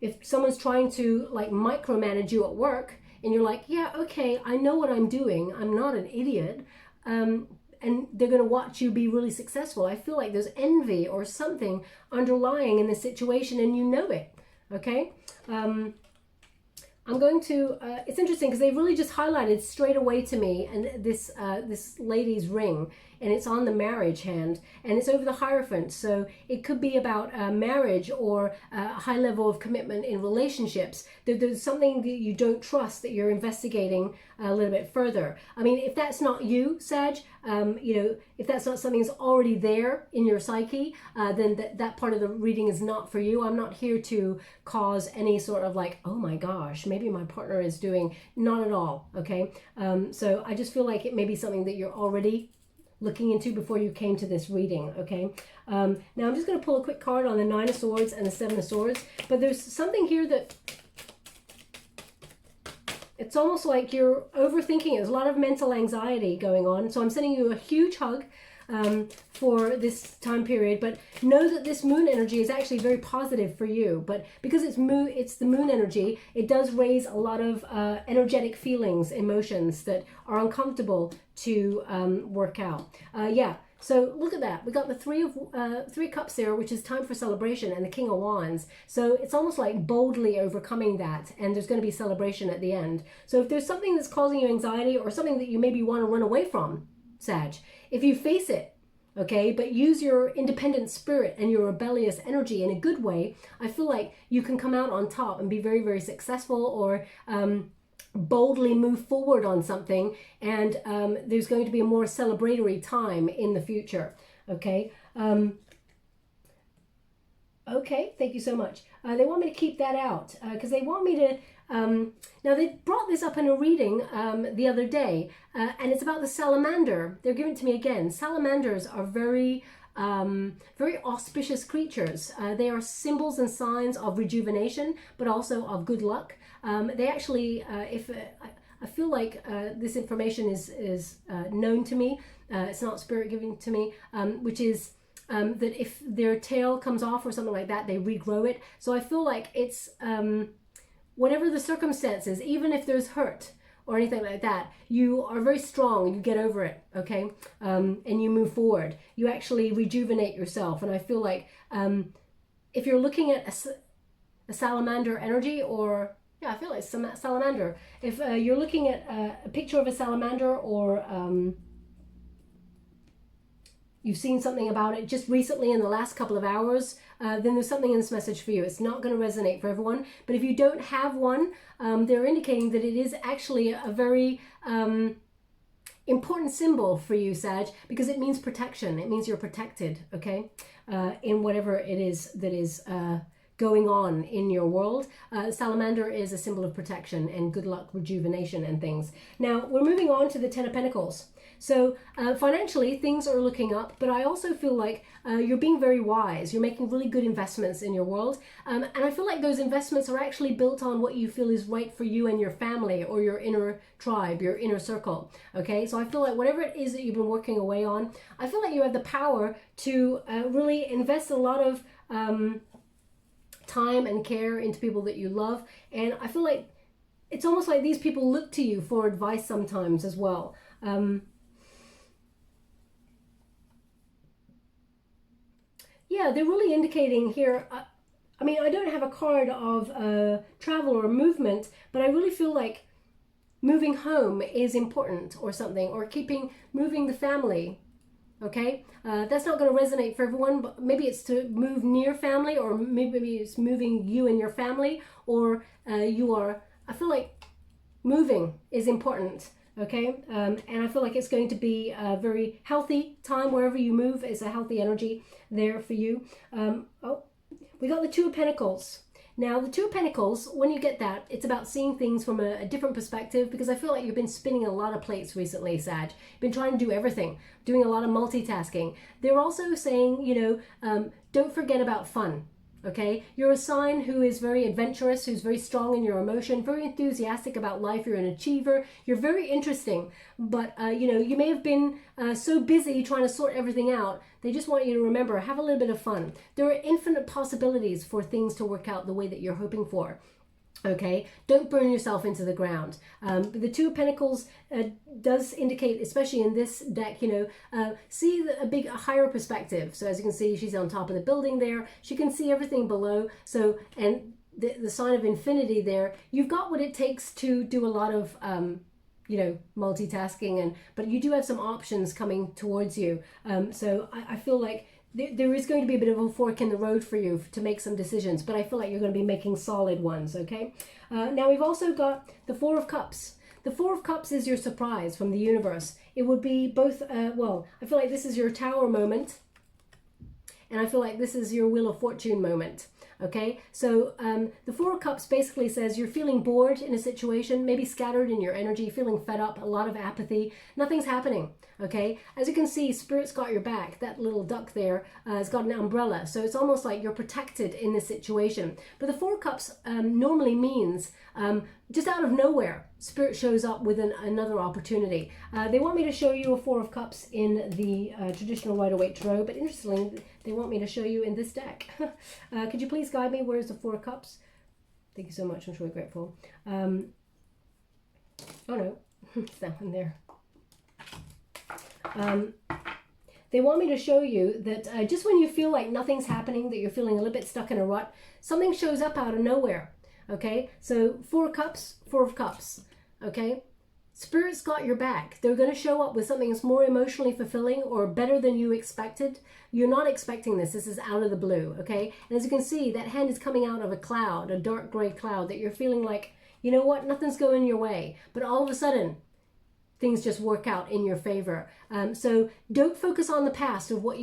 if someone's trying to, like, micromanage you at work, and you're like, yeah, okay, I know what I'm doing. I'm not an idiot. and they're going to watch you be really successful. I feel like there's envy or something underlying in this situation, and you know it. Okay. I'm going to, it's interesting because they really just highlighted straight away to me, and this lady's ring, and it's on the marriage hand, and it's over the Hierophant. So it could be about marriage or a high level of commitment in relationships. There's something that you don't trust that you're investigating a little bit further. I mean, if that's not you, Sag, you know, if that's not something that's already there in your psyche, then that part of the reading is not for you. I'm not here to cause any sort of like, oh my gosh, maybe my partner is doing, not at all, okay? So I just feel like it may be something that you're already looking into before you came to this reading, okay? Now I'm just going to pull a quick card on the Nine of Swords and the Seven of Swords, but there's something here that it's almost like you're overthinking it. There's a lot of mental anxiety going on. So I'm sending you a huge hug for this time period, but know that this moon energy is actually very positive for you. But because it's the moon energy, it does raise a lot of energetic feelings, emotions that are uncomfortable to work out. Yeah. So look at that. We got the three cups here, which is time for celebration, and the King of Wands. So it's almost like boldly overcoming that, and there's going to be celebration at the end. So if there's something that's causing you anxiety or something that you maybe want to run away from, Sag, if you face it, okay, but use your independent spirit and your rebellious energy in a good way, I feel like you can come out on top and be very, very successful, or boldly move forward on something, and there's going to be a more celebratory time in the future. Okay. Okay, thank you so much. They want me to keep that out because they want me to now they brought this up in a reading the other day, and it's about the salamander. They're giving it to me again. Salamanders are very very auspicious creatures. They are symbols and signs of rejuvenation, but also of good luck. They actually, I feel like this information is known to me. It's not spirit giving to me, which is that if their tail comes off or something like that, they regrow it. So I feel like it's whatever the circumstances, even if there's hurt or anything like that, you are very strong and you get over it, okay? And you move forward. You actually rejuvenate yourself. And I feel like if you're looking at a salamander energy, or yeah, I feel like salamander. If you're looking at a picture of a salamander, or you've seen something about it just recently in the last couple of hours, then there's something in this message for you. It's not going to resonate for everyone, but if you don't have one, they're indicating that it is actually a very important symbol for you, Sag, because it means protection. It means you're protected, okay, in whatever it is that is going on in your world. Salamander is a symbol of protection and good luck, rejuvenation and things. Now we're moving on to the Ten of Pentacles. So financially things are looking up, but I also feel like you're being very wise. You're making really good investments in your world, and I feel like those investments are actually built on what you feel is right for you and your family, or your inner tribe, your inner circle. Okay, so I feel like whatever it is that you've been working away on, I feel like you have the power to really invest a lot of time and care into people that you love. And I feel like it's almost like these people look to you for advice sometimes as well. Yeah, they're really indicating here, I mean, I don't have a card of travel or movement, but I really feel like moving home is important or something, or moving the family. Okay, that's not going to resonate for everyone, but maybe it's to move near family, or maybe it's moving you and your family, or I feel like moving is important, okay? And I feel like it's going to be a very healthy time wherever you move. Is a healthy energy there for you. Oh, we got the Two of Pentacles. Now, the Two of Pentacles, when you get that, it's about seeing things from a different perspective, because I feel like you've been spinning a lot of plates recently, Sag. You've been trying to do everything, doing a lot of multitasking. They're also saying, you know, don't forget about fun. Okay, you're a sign who is very adventurous, who's very strong in your emotion, very enthusiastic about life. You're an achiever. You're very interesting, but you know, you may have been so busy trying to sort everything out. They just want you to remember, have a little bit of fun. There are infinite possibilities for things to work out the way that you're hoping for. Okay, don't burn yourself into the ground. The Two of Pentacles does indicate, especially in this deck, see a higher perspective. So as you can see, she's on top of the building there. She can see everything below. So, and the sign of infinity there, you've got what it takes to do a lot of, multitasking, but you do have some options coming towards you. So I feel like there is going to be a bit of a fork in the road for you to make some decisions, but I feel like you're going to be making solid ones, okay? Now we've also got the Four of Cups. The Four of Cups is your surprise from the universe. It would be both, I feel like this is your Tower moment, and I feel like this is your Wheel of Fortune moment. Okay, so the Four of Cups basically says you're feeling bored in a situation, maybe scattered in your energy, feeling fed up, a lot of apathy, nothing's happening. Okay, as you can see, Spirit's got your back. That little duck there has got an umbrella, so it's almost like you're protected in this situation. But the Four of Cups normally means just out of nowhere, Spirit shows up with another opportunity. They want me to show you a Four of Cups in the traditional Rider-Waite Tarot, but interestingly, they want me to show you in this deck. Could you please guide me? Where's the Four of Cups? Thank you so much. I'm truly grateful. Oh no, it's that one there. They want me to show you that just when you feel like nothing's happening, that you're feeling a little bit stuck in a rut, something shows up out of nowhere. Okay, so Four of Cups, Four of Cups. Okay, Spirit's got your back. They're going to show up with something that's more emotionally fulfilling or better than you expected. You're not expecting this. This is out of the blue. Okay, and as you can see, that hand is coming out of a cloud, a dark gray cloud, that you're feeling like, you know what, nothing's going your way. But all of a sudden, things just work out in your favor. So don't focus on the past of what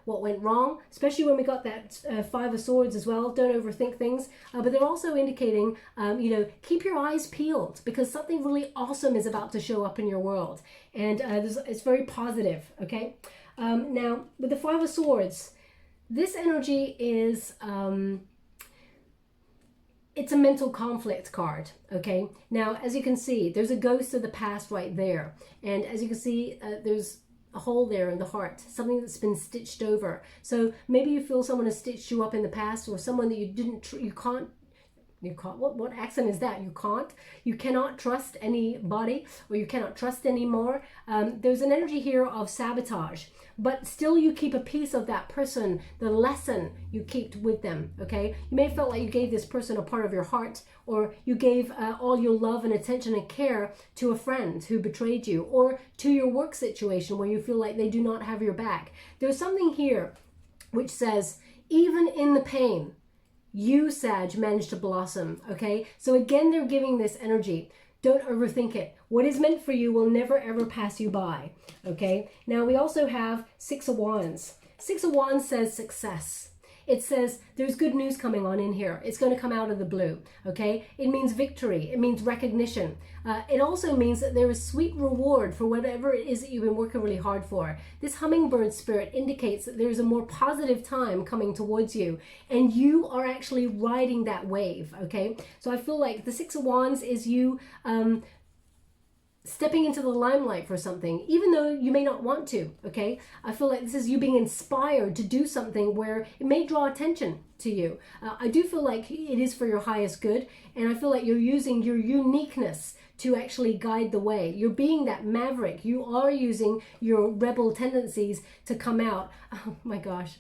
went wrong, especially when we got that Five of Swords as well. Don't overthink things. But they're also indicating, keep your eyes peeled because something really awesome is about to show up in your world. And it's very positive, okay? Now, with the Five of Swords, this energy is... it's a mental conflict card, okay? Now, as you can see, there's a ghost of the past right there. And as you can see, there's a hole there in the heart, something that's been stitched over. So maybe you feel someone has stitched you up in the past, or someone that you can't, what accent is that? You cannot trust anybody, or you cannot trust anymore. There's an energy here of sabotage, but still you keep a piece of that person, the lesson you keep with them, okay? You may have felt like you gave this person a part of your heart, or you gave all your love and attention and care to a friend who betrayed you, or to your work situation where you feel like they do not have your back. There's something here which says, even in the pain, you, Sag, managed to blossom, okay? So again, they're giving this energy. Don't overthink it. What is meant for you will never, ever pass you by, okay? Now, we also have Six of Wands. Six of Wands says success. It says there's good news coming on in here. It's going to come out of the blue, okay? It means victory. It means recognition. It also means that there is sweet reward for whatever it is that you've been working really hard for. This hummingbird spirit indicates that there's a more positive time coming towards you, and you are actually riding that wave, okay? So I feel like the Six of Wands is you stepping into the limelight for something, even though you may not want to, okay? I feel like this is you being inspired to do something where it may draw attention to you. I do feel like it is for your highest good, and I feel like you're using your uniqueness to actually guide the way. You're being that maverick. You are using your rebel tendencies to come out. Oh my gosh.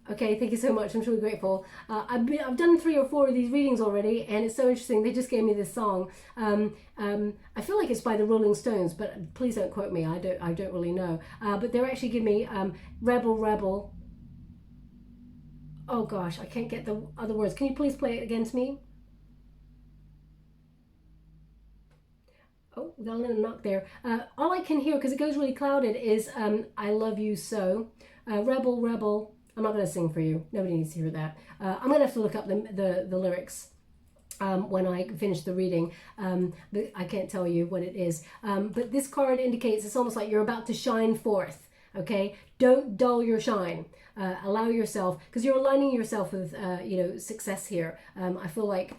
Okay, thank you so much. I'm truly grateful. I've done 3 or 4 of these readings already, and it's so interesting. They just gave me this song. I feel like it's by the Rolling Stones, but please don't quote me. I don't really know. But they're actually giving me Rebel, Rebel. Oh gosh, I can't get the other words. Can you please play it again to me? Oh, we got a little knock there. All I can hear, because it goes really clouded, is I love you so. Rebel, Rebel. I'm not going to sing for you. Nobody needs to hear that. I'm going to have to look up the lyrics when I finish the reading. But I can't tell you what it is. But this card indicates it's almost like you're about to shine forth. Okay? Don't dull your shine. Allow yourself, because you're aligning yourself with success here. I feel like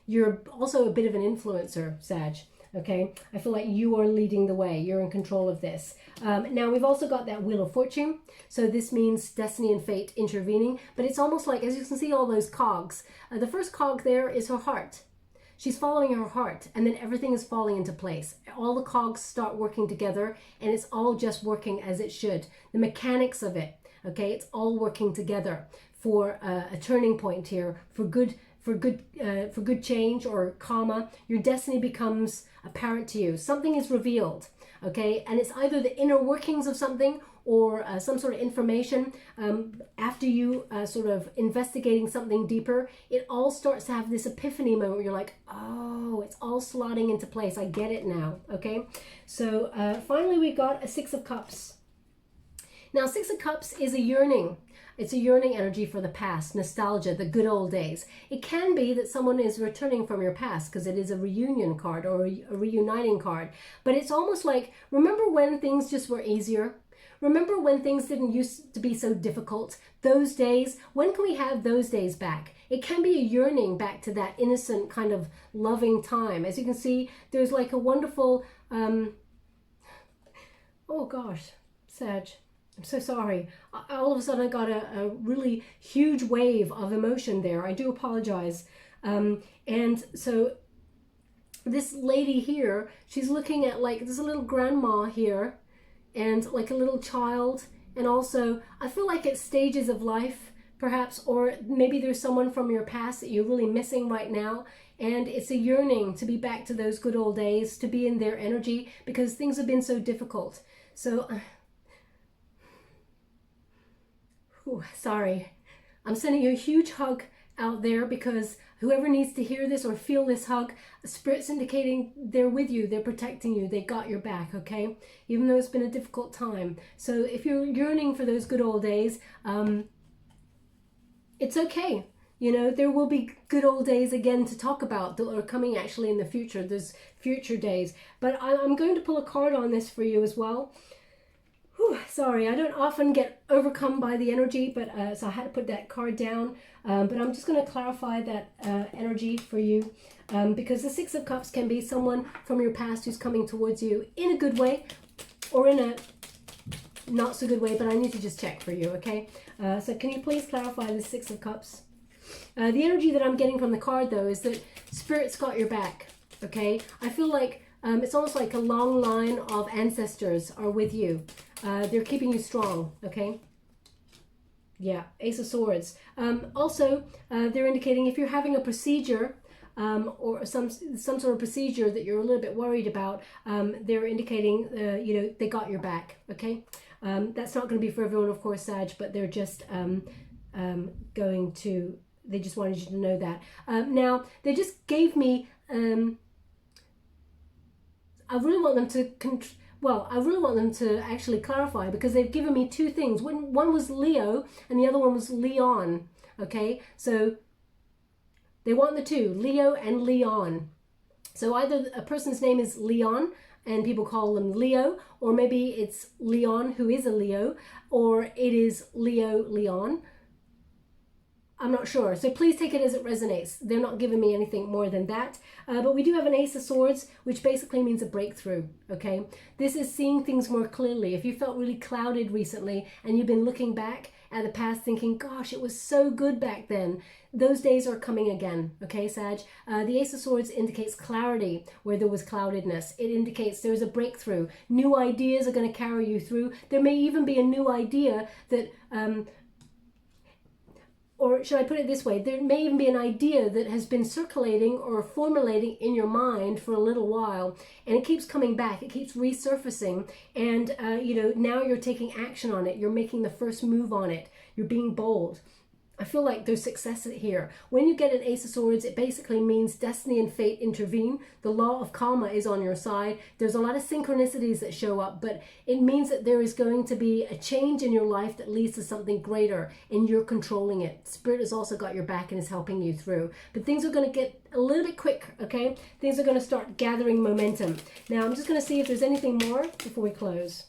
you're also a bit of an influencer, Sag. Okay, I feel like you are leading the way. You're in control of this. Now we've also got that Wheel of Fortune. So this means destiny and fate intervening. But it's almost like, as you can see all those cogs, the first cog there is her heart. She's following her heart, and then everything is falling into place. All the cogs start working together, and it's all just working as it should. The mechanics of it, okay, it's all working together for a turning point here, for good change or karma. Your destiny becomes apparent to you. Something is revealed, okay, and it's either the inner workings of something or some sort of information. After you sort of investigating something deeper, it all starts to have this epiphany moment where you're like, oh, it's all slotting into place. I get it now, okay? So finally we got a Six of Cups. Now, Six of Cups is a yearning. It's a yearning energy for the past, nostalgia, the good old days. It can be that someone is returning from your past because it is a reunion card or a reuniting card. But it's almost like, remember when things just were easier? Remember when things didn't used to be so difficult? Those days, when can we have those days back? It can be a yearning back to that innocent kind of loving time. As you can see, there's like a wonderful, oh gosh, Sag, I'm so sorry. All of a sudden I got a really huge wave of emotion there. I do apologize. And so this lady here, she's looking at like, there's a little grandma here, and like a little child, and also I feel like it's stages of life perhaps, or maybe there's someone from your past that you're really missing right now, and it's a yearning to be back to those good old days, to be in their energy because things have been so difficult. So sorry, I'm sending you a huge hug out there because whoever needs to hear this or feel this hug, the Spirit's indicating they're with you, they're protecting you, they got your back, okay? Even though it's been a difficult time. So if you're yearning for those good old days, it's okay. You know, there will be good old days again to talk about that are coming actually in the future. There's future days. But I'm going to pull a card on this for you as well. Whew, sorry, I don't often get overcome by the energy, but so I had to put that card down. But I'm just going to clarify that energy for you because the Six of Cups can be someone from your past who's coming towards you in a good way or in a not so good way, but I need to just check for you, okay? So can you please clarify the Six of Cups? The energy that I'm getting from the card, though, is that Spirit's got your back, okay? I feel like it's almost like a long line of ancestors are with you. They're keeping you strong, okay? Yeah, Ace of Swords. Also, they're indicating if you're having a procedure or some sort of procedure that you're a little bit worried about, they're indicating, you know, they got your back, okay? That's not going to be for everyone, of course, Sag, but they're just going to, they just wanted you to know that. Now, they just gave me, I really want them to, I really want them to actually clarify because they've given me two things. One was Leo and the other one was Leon, okay? So they want the two, Leo and Leon. So either a person's name is Leon and people call them Leo, or maybe it's Leon who is a Leo, or it is Leo Leon. I'm not sure. So please take it as it resonates. They're not giving me anything more than that. But we do have an Ace of Swords, which basically means a breakthrough, okay? This is seeing things more clearly. If you felt really clouded recently and you've been looking back at the past thinking, gosh, it was so good back then, those days are coming again, okay, Sag? The Ace of Swords indicates clarity where there was cloudedness. It indicates there's a breakthrough. New ideas are going to carry you through. There may even be a new idea that... or should I put it this way, there may even be an idea that has been circulating or formulating in your mind for a little while, and it keeps coming back, it keeps resurfacing, and you know, now you're taking action on it, you're making the first move on it, you're being bold. I feel like there's success here. When you get an Ace of Swords, it basically means destiny and fate intervene. The law of karma is on your side. There's a lot of synchronicities that show up, but it means that there is going to be a change in your life that leads to something greater, and you're controlling it. Spirit has also got your back and is helping you through. But things are going to get a little bit quick, okay? Things are going to start gathering momentum. Now, I'm just going to see if there's anything more before we close.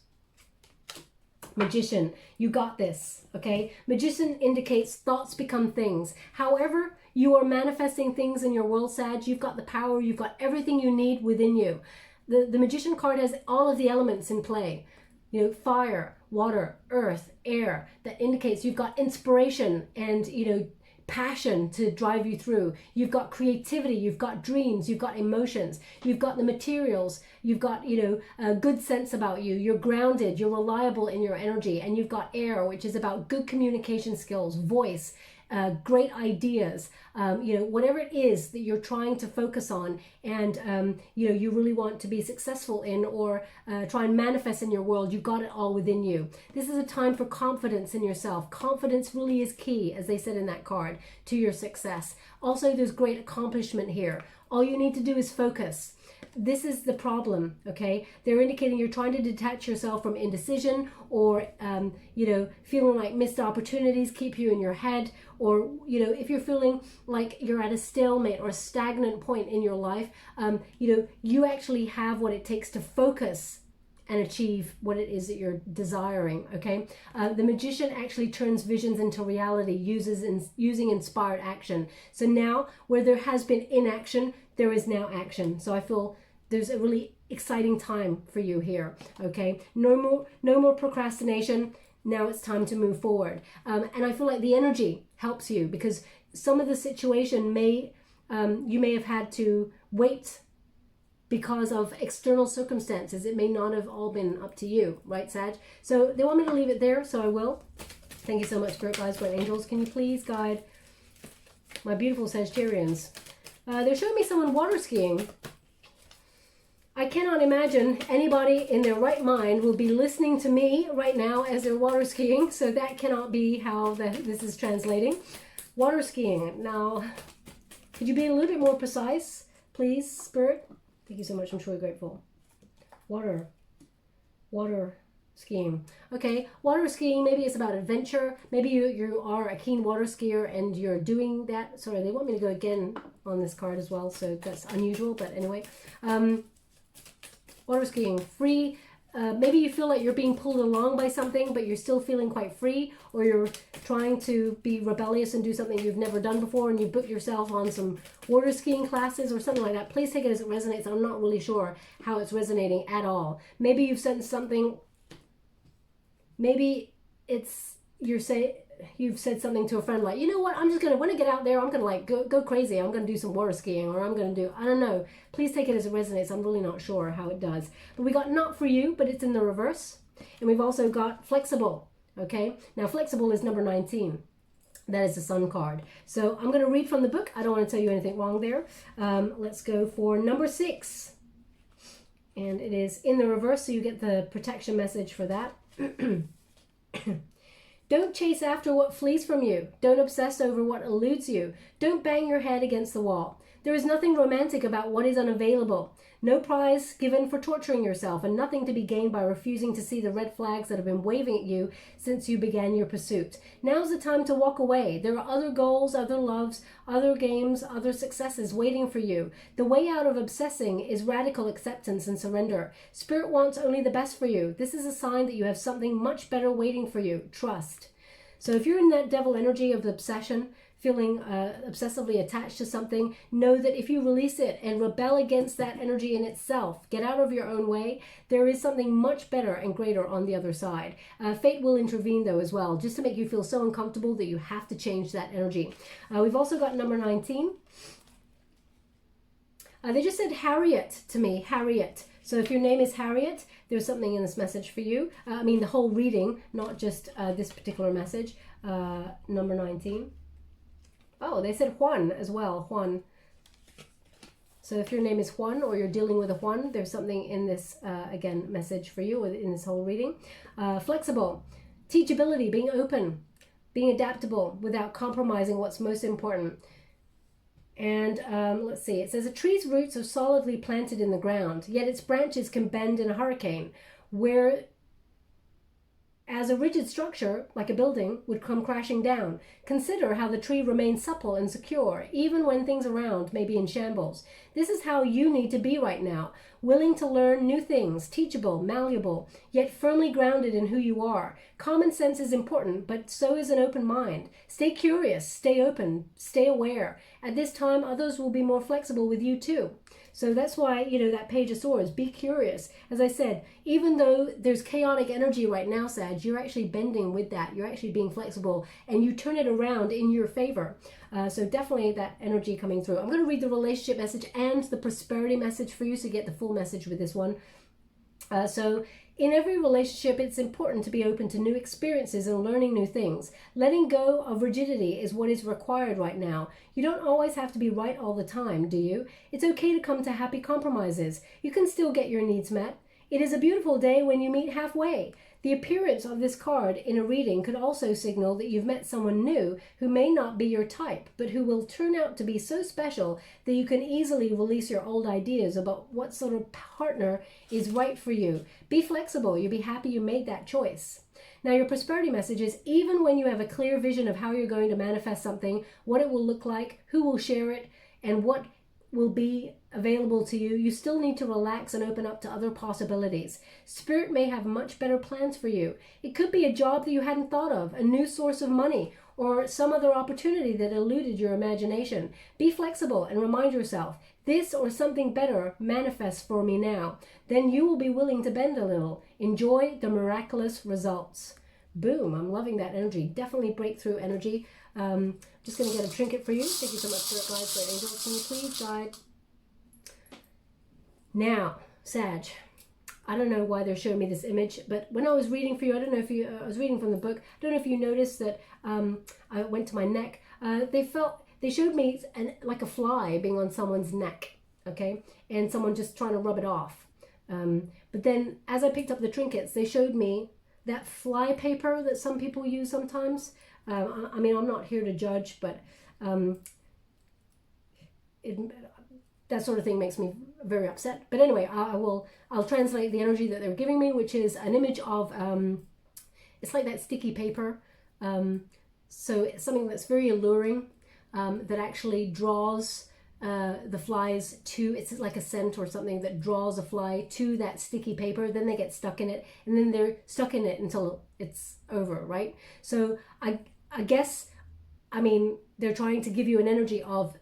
Magician, you got this, okay? Magician indicates thoughts become things. However You are manifesting things in your world, Sag. You've got the power. You've got everything you need within you. The Magician card has all of the elements in play. You know, fire, water, earth, air. That indicates you've got inspiration and, you know, passion to drive you through. You've got creativity, you've got dreams, you've got emotions, you've got the materials, you've got, you know, a good sense about you. You're grounded, you're reliable in your energy, and you've got air, which is about good communication skills, voice, great ideas, you know, whatever it is that you're trying to focus on and, you know, you really want to be successful in or try and manifest in your world, you've got it all within you. This is a time for confidence in yourself. Confidence really is key, as they said in that card, to your success. Also, there's great accomplishment here. All you need to do is focus. This is the problem, okay? They're indicating you're trying to detach yourself from indecision or, you know, feeling like missed opportunities keep you in your head, or, you know, if you're feeling like you're at a stalemate or a stagnant point in your life, you know, you actually have what it takes to focus and achieve what it is that you're desiring, okay? The Magician actually turns visions into reality, using inspired action. So now, where there has been inaction, there is now action. So I feel there's a really exciting time for you here, okay? No more procrastination. Now it's time to move forward. And I feel like the energy helps you because some of the situation you may have had to wait because of external circumstances. It may not have all been up to you, right, Sag? So they want me to leave it there, so I will. Thank you so much, Spirit Guides, Great Angels. Can you please guide my beautiful Sagittarians? They're showing me someone water skiing. I cannot imagine anybody in their right mind will be listening to me right now as they're water skiing, so that cannot be how this is translating. Water skiing. Now, could you be a little bit more precise, please, Spirit? Thank you so much. I'm truly grateful. Water skiing. Okay, water skiing, maybe it's about adventure. Maybe you are a keen water skier and you're doing that. Sorry, they want me to go again on this card as well, so that's unusual, but anyway. Water skiing, free. Maybe you feel like you're being pulled along by something, but you're still feeling quite free, or you're trying to be rebellious and do something you've never done before, and you book yourself on some water skiing classes or something like that. Please take it as it resonates. I'm not really sure how it's resonating at all. Maybe you've said something. Maybe you've said something to a friend like, you know what, I'm just gonna, when I get out there, I'm gonna like go crazy. I'm gonna do some water skiing, or I'm gonna do, I don't know. Please take it as it resonates. I'm really not sure how it does. But we got not for you, but it's in the reverse. And we've also got flexible. Okay, now flexible is number 19. That is the Sun card. So I'm going to read from the book. I don't want to tell you anything wrong there. Let's go for number 6. And it is in the reverse, so you get the protection message for that. Don't chase after what flees from you. Don't obsess over what eludes you. Don't bang your head against the wall. There is nothing romantic about what is unavailable. No prize given for torturing yourself, and nothing to be gained by refusing to see the red flags that have been waving at you since you began your pursuit. Now's the time to walk away. There are other goals, other loves, other games, other successes waiting for you. The way out of obsessing is radical acceptance and surrender. Spirit wants only the best for you. This is a sign that you have something much better waiting for you. Trust. So if you're in that devil energy of obsession, feeling obsessively attached to something, know that if you release it and rebel against that energy in itself, get out of your own way, there is something much better and greater on the other side. Fate will intervene though as well, just to make you feel so uncomfortable that you have to change that energy. We've also got number 19. They just said Harriet to me, Harriet. So if your name is Harriet, there's something in this message for you. I mean the whole reading, not just this particular message. Number 19. Oh, they said Juan as well, Juan. So if your name is Juan or you're dealing with a Juan, there's something in this, again, message for you in this whole reading. Flexible, teachability, being open, being adaptable without compromising what's most important. And let's see, it says a tree's roots are solidly planted in the ground, yet its branches can bend in a hurricane. as a rigid structure, like a building, would come crashing down. Consider how the tree remains supple and secure, even when things around may be in shambles. This is how you need to be right now, willing to learn new things, teachable, malleable, yet firmly grounded in who you are. Common sense is important, but so is an open mind. Stay curious, stay open, stay aware. At this time, others will be more flexible with you too. So that's why, that Page of Swords, be curious. As I said, even though there's chaotic energy right now, Sag, you're actually bending with that. You're actually being flexible, and you turn it around in your favor. So definitely that energy coming through. I'm going to read the relationship message and the prosperity message for you, so you get the full message with this one. So in every relationship, it's important to be open to new experiences and learning new things. Letting go of rigidity is what is required right now. You don't always have to be right all the time, do you? It's okay to come to happy compromises. You can still get your needs met. It is a beautiful day when you meet halfway. The appearance of this card in a reading could also signal that you've met someone new who may not be your type, but who will turn out to be so special that you can easily release your old ideas about what sort of partner is right for you. Be flexible. You'll be happy you made that choice. Now, your prosperity message is, even when you have a clear vision of how you're going to manifest something, what it will look like, who will share it, and what will be available to you, you still need to relax and open up to other possibilities. Spirit may have much better plans for you. It could be a job that you hadn't thought of, a new source of money, or some other opportunity that eluded your imagination. Be flexible and remind yourself, this or something better manifests for me now. Then you will be willing to bend a little. Enjoy the miraculous results. Boom, I'm loving that energy. Definitely breakthrough energy. Just going to get a trinket for you. Thank you so much for it, guys. For angels, can you please guide? Now, Sag, I don't know why they're showing me this image, but when I was reading for you, I don't know if you, I was reading from the book, I don't know if you noticed that I went to my neck. They showed me like a fly being on someone's neck, okay? And someone just trying to rub it off. But then as I picked up the trinkets, they showed me that fly paper that some people use sometimes. I mean, I'm not here to judge, but that sort of thing makes me very upset. But anyway, I'll translate the energy that they were giving me, which is an image of, it's like that sticky paper. So it's something that's very alluring, that actually draws the flies to, it's like a scent or something that draws a fly to that sticky paper. Then they get stuck in it, and then they're stuck in it until it's over, right? So I guess, I mean, they're trying to give you an energy of,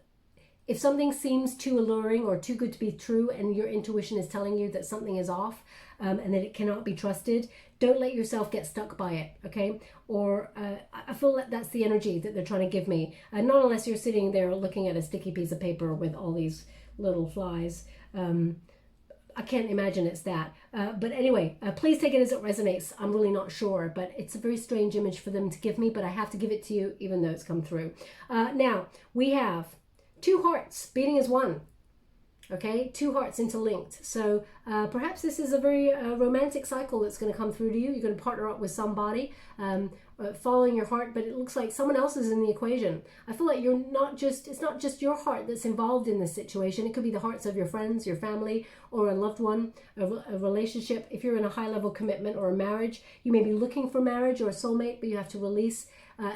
if something seems too alluring or too good to be true, and your intuition is telling you that something is off, and that it cannot be trusted, don't let yourself get stuck by it, okay? Or I feel that that's the energy that they're trying to give me. Not unless you're sitting there looking at a sticky piece of paper with all these little flies. I can't imagine it's that. But anyway, please take it as it resonates. I'm really not sure, but it's a very strange image for them to give me, but I have to give it to you even though it's come through. Now, we have 2 hearts beating as one. Okay, 2 hearts interlinked. So perhaps this is a very romantic cycle that's going to come through to you. You're going to partner up with somebody, following your heart, but it looks like someone else is in the equation. I feel like it's not just your heart that's involved in this situation. It could be the hearts of your friends, your family, or a loved one, a relationship. If you're in a high-level commitment or a marriage, you may be looking for marriage or a soulmate, but you have to release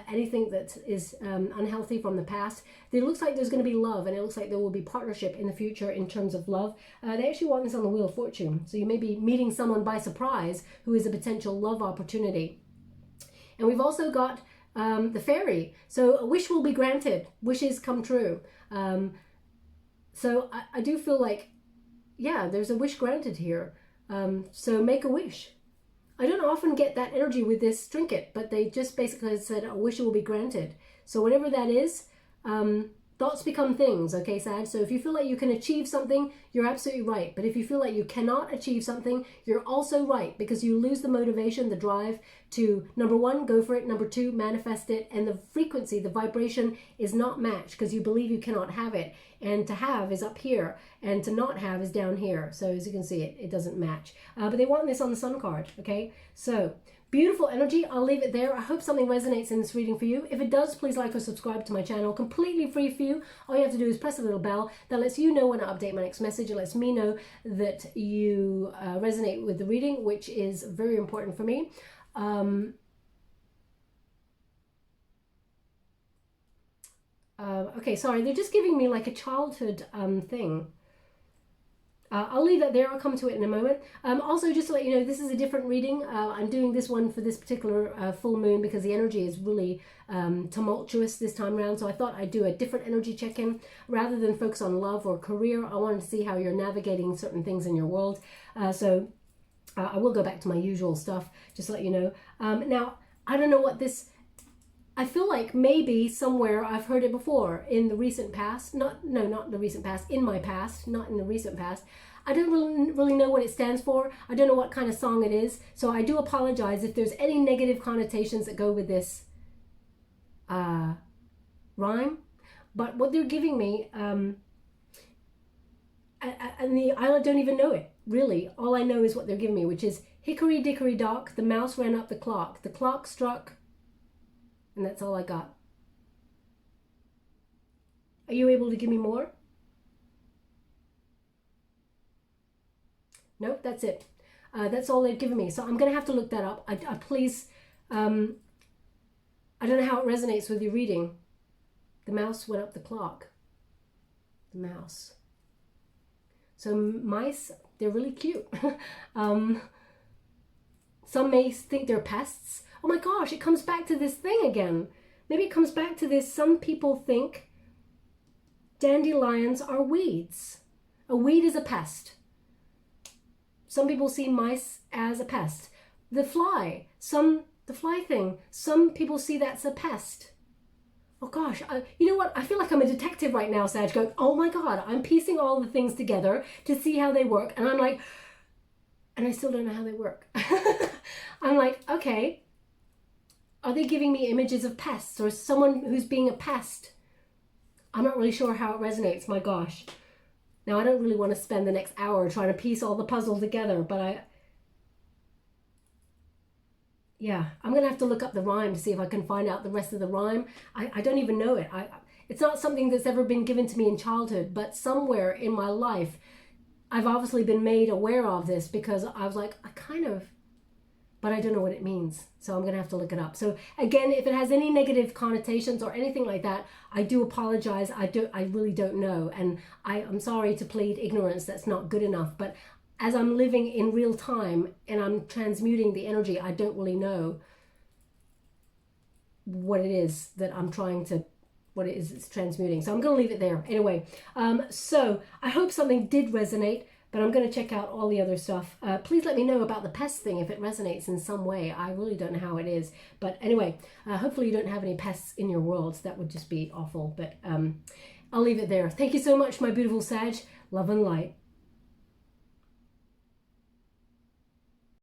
anything that is unhealthy from the past. It looks like there's going to be love, and it looks like there will be partnership in the future in terms of love. They actually want this on the Wheel of Fortune. So you may be meeting someone by surprise who is a potential love opportunity. And we've also got the fairy. So a wish will be granted. Wishes come true. So I do feel like, yeah, there's a wish granted here. So make a wish. I don't often get that energy with this trinket, but they just basically said a wish will be granted. So whatever that is, thoughts become things, okay, Sag? So if you feel like you can achieve something, you're absolutely right. But if you feel like you cannot achieve something, you're also right, because you lose the motivation, the drive to, number 1, go for it, number 2, manifest it, and the frequency, the vibration is not matched because you believe you cannot have it. And to have is up here, and to not have is down here. So as you can see, it doesn't match. But they want this on the Sun card, okay? So beautiful energy. I'll leave it there. I hope something resonates in this reading for you. If it does, please like or subscribe to my channel. Completely free for you. All you have to do is press a little bell that lets you know when I update my next message. It lets me know that you resonate with the reading, which is very important for me. Okay, sorry, they're just giving me like a childhood thing. I'll leave that there. I'll come to it in a moment. Also, just to let you know, this is a different reading. I'm doing this one for this particular full moon because the energy is really tumultuous this time around. So I thought I'd do a different energy check-in rather than focus on love or career. I wanted to see how you're navigating certain things in your world. I will go back to my usual stuff, just to let you know. Now, I don't know what this... I feel like maybe somewhere I've heard it before in the recent past. Not the recent past, in my past, not in the recent past. I don't really know what it stands for. I don't know what kind of song it is. So I do apologize if there's any negative connotations that go with this rhyme. But what they're giving me, I don't even know it, really. All I know is what they're giving me, which is hickory dickory dock, the mouse ran up the clock struck, and that's all I got. Are you able to give me more? Nope, that's it. That's all they've given me. So I'm going to have to look that up. Please, I don't know how it resonates with your reading. The mouse went up the clock. The mouse. So mice, they're really cute. Some may think they're pests. Oh my gosh, it comes back to this thing again. Maybe it comes back to this. Some people think dandelions are weeds. A weed is a pest. Some people see mice as a pest. The fly thing, some people see that's a pest. Oh gosh, you know what? I feel like I'm a detective right now, Sag, going, oh my God, I'm piecing all the things together to see how they work. And I'm like, and I still don't know how they work. I'm like, okay. Are they giving me images of pests or someone who's being a pest? I'm not really sure how it resonates, my gosh. Now, I don't really want to spend the next hour trying to piece all the puzzle together, but yeah, I'm going to have to look up the rhyme to see if I can find out the rest of the rhyme. I don't even know it. It's not something that's ever been given to me in childhood, but somewhere in my life, I've obviously been made aware of this because I was like, but I don't know what it means. So I'm going to have to look it up. So again, if it has any negative connotations or anything like that, I do apologize. I really don't know. And I'm sorry to plead ignorance. That's not good enough. But as I'm living in real time and I'm transmuting the energy, I don't really know what it is that I'm trying to, what it is it's transmuting. So I'm going to leave it there. Anyway, so I hope something did resonate. But I'm going to check out all the other stuff. Please let me know about the pest thing if it resonates in some way. I really don't know how it is. But anyway, hopefully you don't have any pests in your world. That would just be awful. But I'll leave it there. Thank you so much, my beautiful Sag. Love and light.